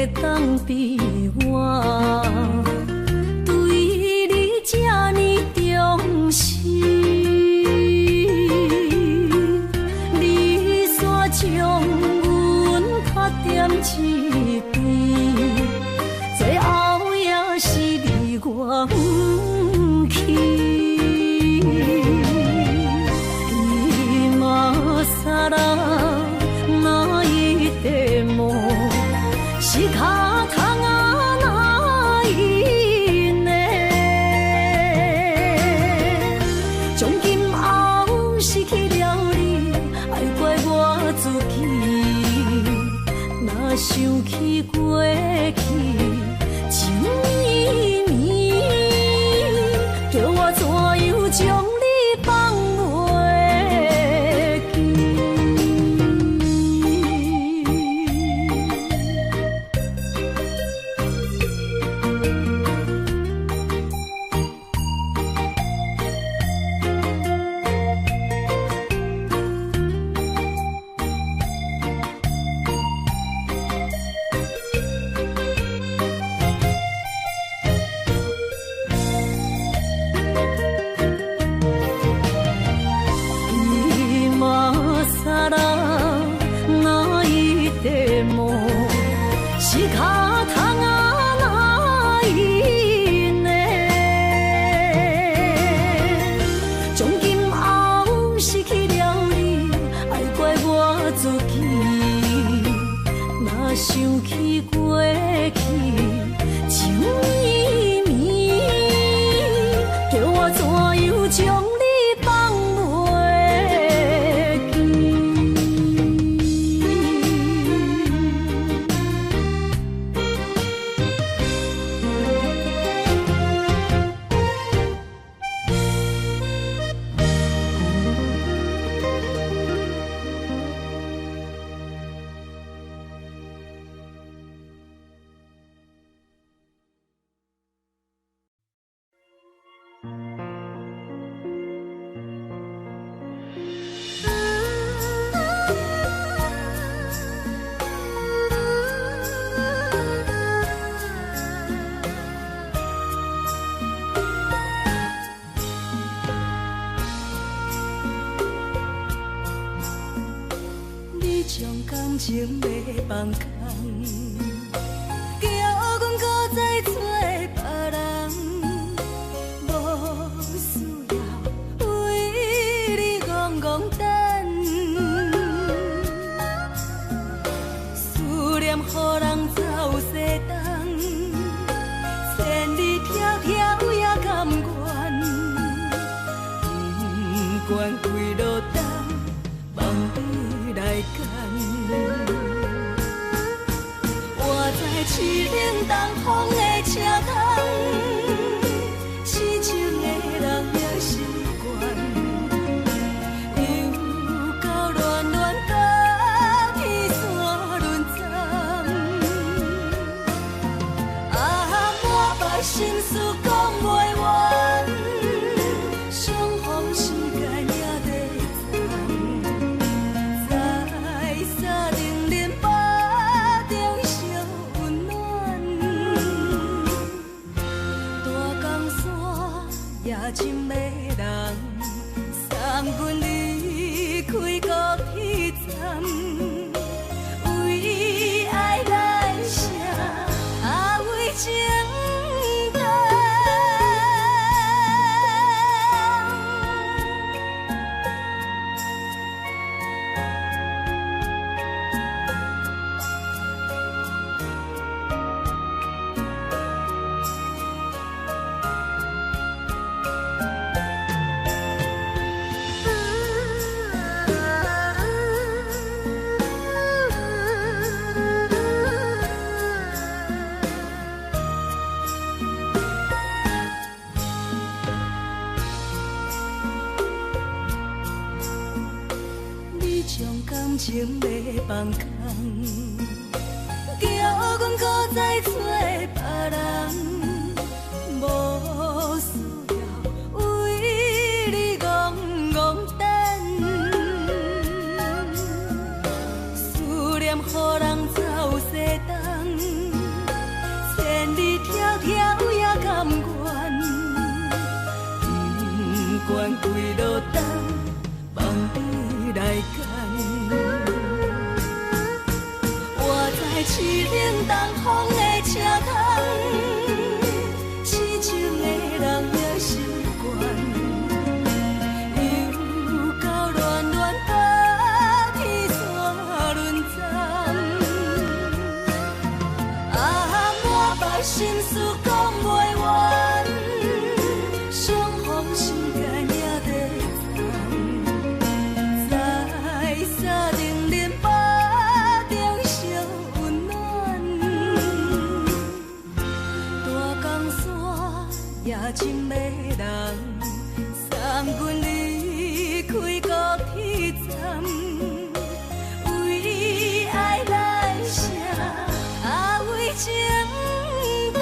当比我对你这呢重视，你煞将阮拍点一边，最后也是你我不去。今さら泣いても仕方がないね。从今后失去了你，爱怪我自己。若想起过去情绵绵，叫我怎样将你放袂记？想起过去情绵绵，叫我怎样将你放袂记？将感情要放空，叫阮搁再找别人，无需要为你戆戆等，思念予人走西东，千里迢迢也甘愿，不管几路灯，望你来干。我在凄冷东风的车窗，痴情的人也习惯，又到乱乱甲天线轮站。啊，满腹心事讲袂完，相逢时间也在站，在沙冷冷巴中烧温暖。大江山夜深的人，送阮离开高铁站，为爱来声，为情重。将感情要放空，叫阮搁再找别人，无需要为你戆戆等，思念予人走西东，等，梦里来牵。我在市冷东风的车窗，痴情的人也心倦，又到恋恋把天线轮转。啊，满腹心事讲袂完，相逢时间也在在沙冷冷巴中烧温暖。大江山夜深的人，送阮离开高铁站，为爱来声，啊为情淡。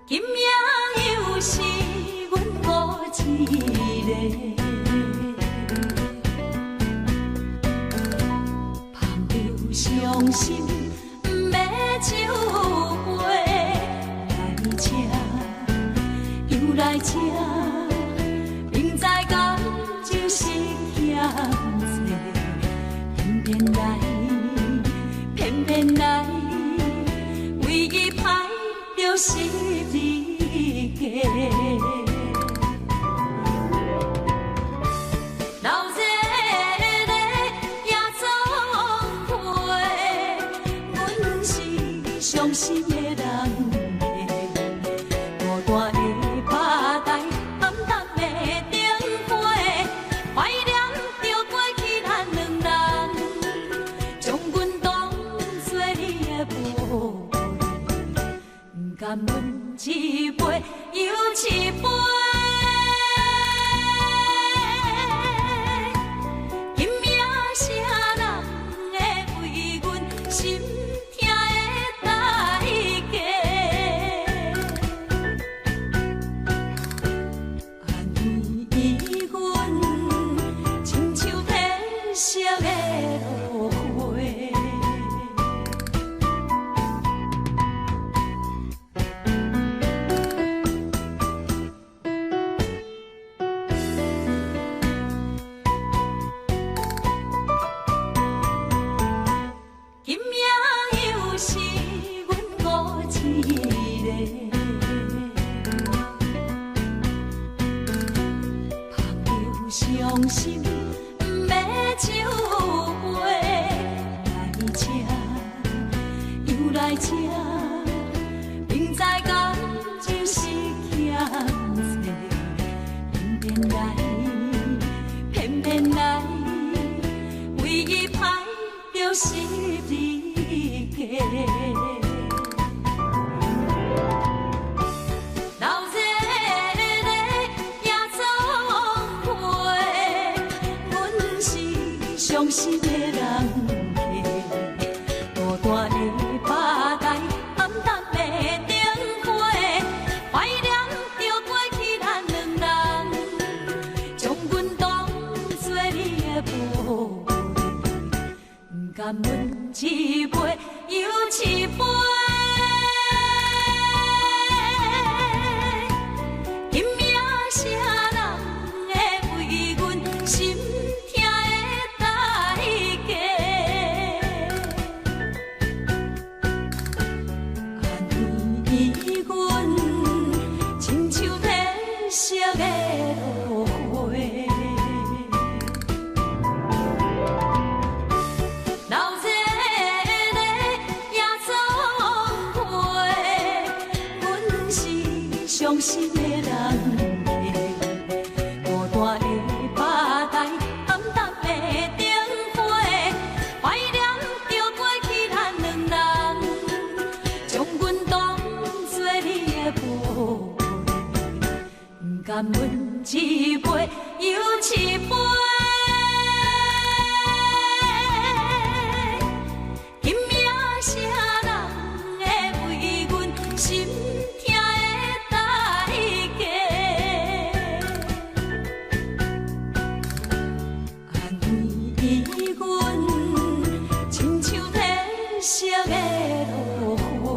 今夜又是阮孤一个，捧着伤心不要酒杯，来吃又来吃，明知感情是险多，偏偏来，为伊歹着是你家。老热的夜总会，阮是伤心的人。孤单的吧台，暗淡的灯火，怀念着过去咱两人，将阮当作你的宝贝，不甘阮一杯又一杯。今夜啥人会为阮心痛的代价？安慰阮，亲像天色的落花。今夜又是阮孤一个，捧着伤心不要酒杯，来吃又来吃，明知感情是险多，偏偏来，为伊歹着是你家。老热的夜总会，阮是伤心的人。孤单的吧台，暗淡的灯火，怀念着过去咱两人，将阮当作你的宝贝，不甘阮一杯又一杯。今夜啥人会为阮心痛的代价？安慰阮，亲像天色的落花。老热的夜总会，阮是伤心的人。含阮一杯又一杯。今夜啥人会为阮心痛的代价？安慰阮，亲像天色的落花。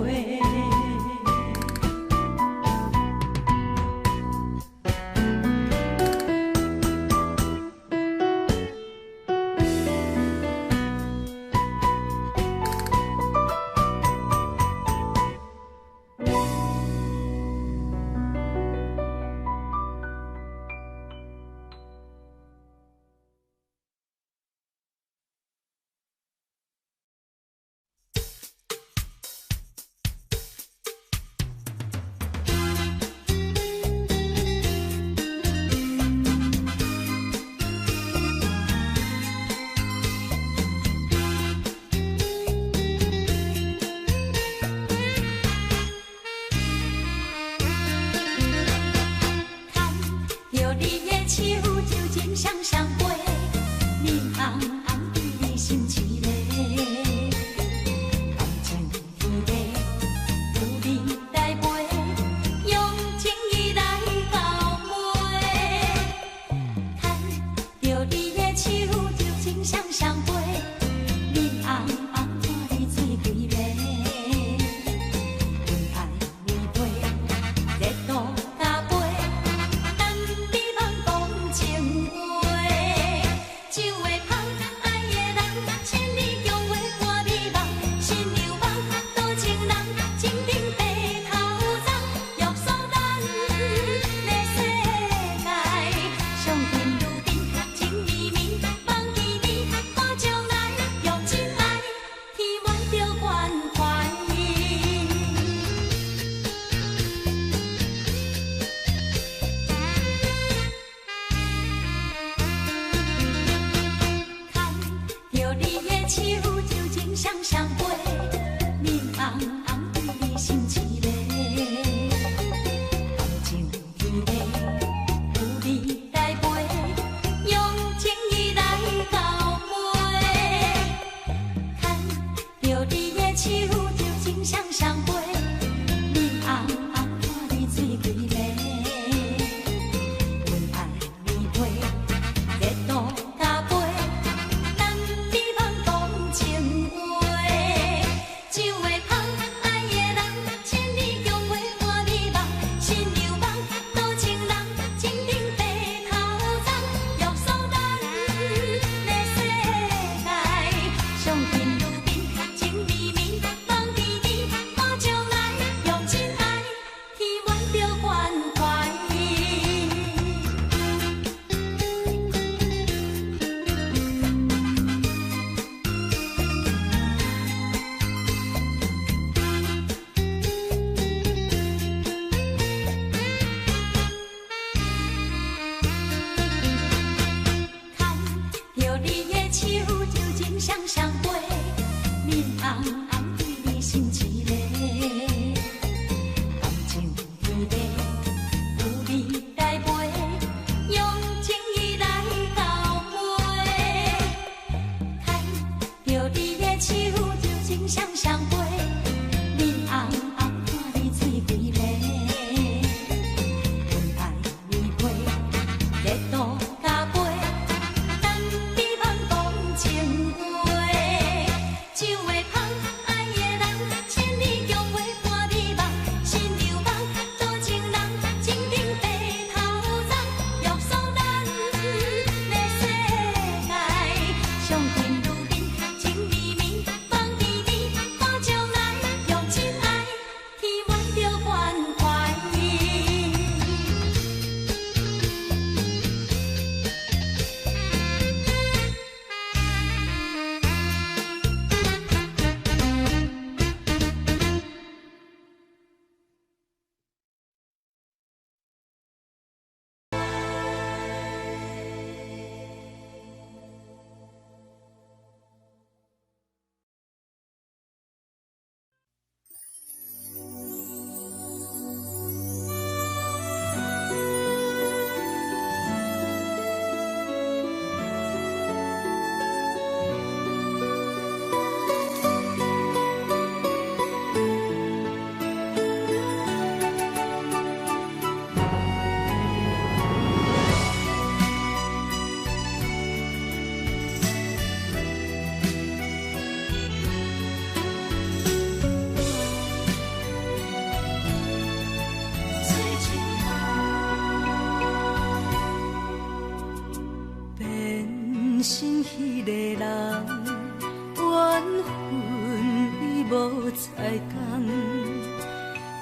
无彩工，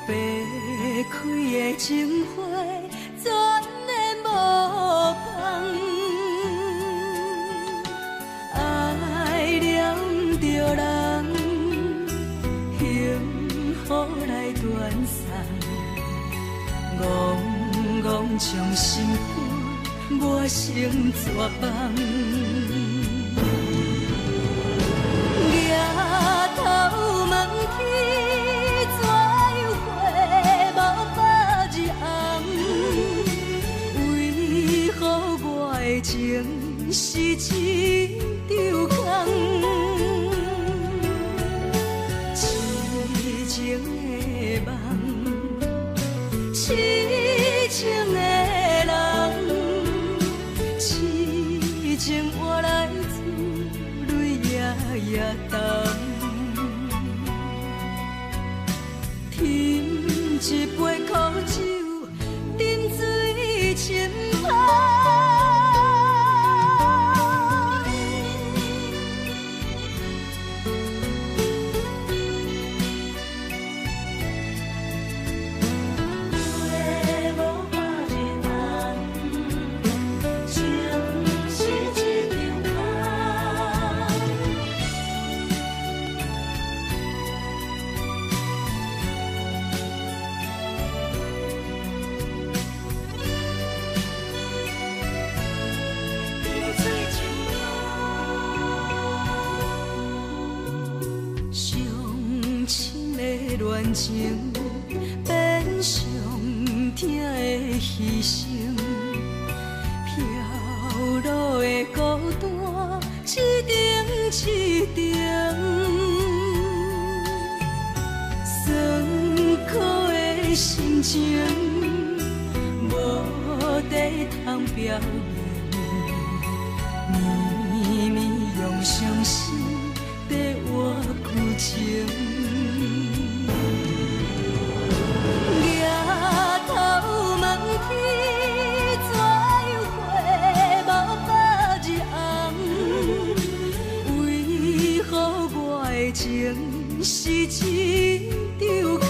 白开的情花全然无芳。爱念着人，幸福来断送，怣怣将心肝磨成绝望。抬头问天，怎样花无百日红？为何我的情是一场空？痴情的梦，痴情的人，痴情换来珠泪夜夜澹。一杯苦酒，饮水深芳。恋情变上疼的牺牲，飘落的孤单一程一程，酸苦的心情无地通表现，绵绵用伤心在换旧情。情是一场空，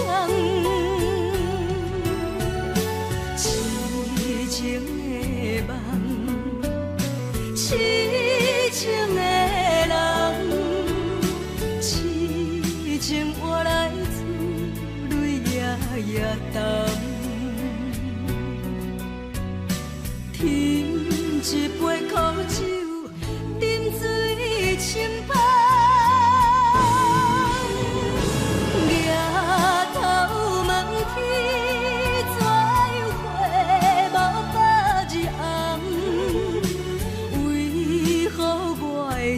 痴情的梦，痴情的人，痴情换来珠泪夜夜澹。添一杯苦酒，饮水深芳。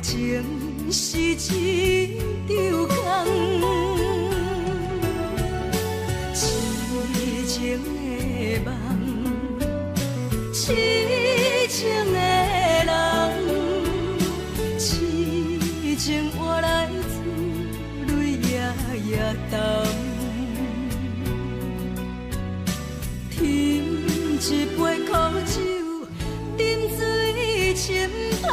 情是一场空，痴情的梦，痴情的人，痴情换来珠泪夜夜澹。添一杯苦酒，饮水深芳。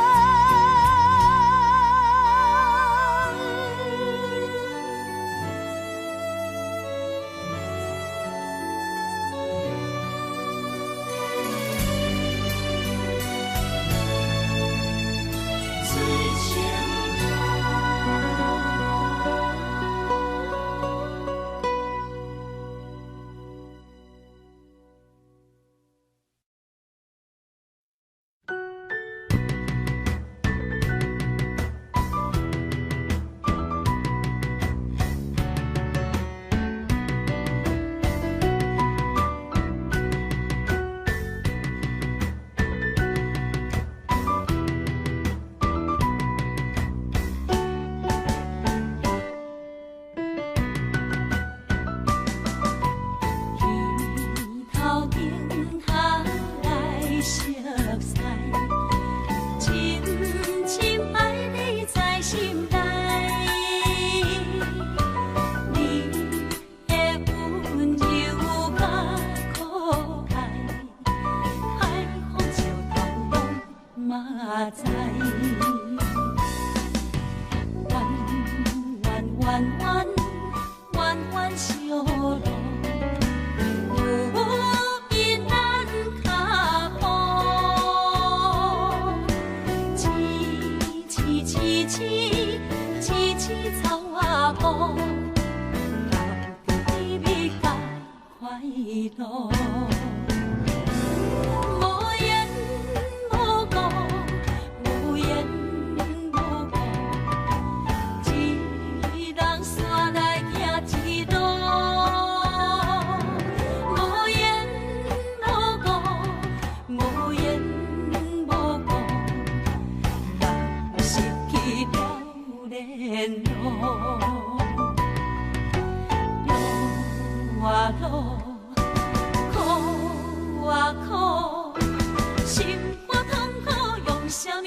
知，弯弯弯弯。小路，有因咱脚步，起草啊步，到底美甲快乐。无言无语，无言无语，一人山来行一路。无言无语，无言无语，人失去了联络。路啊路，苦啊苦，心肝痛苦，用什么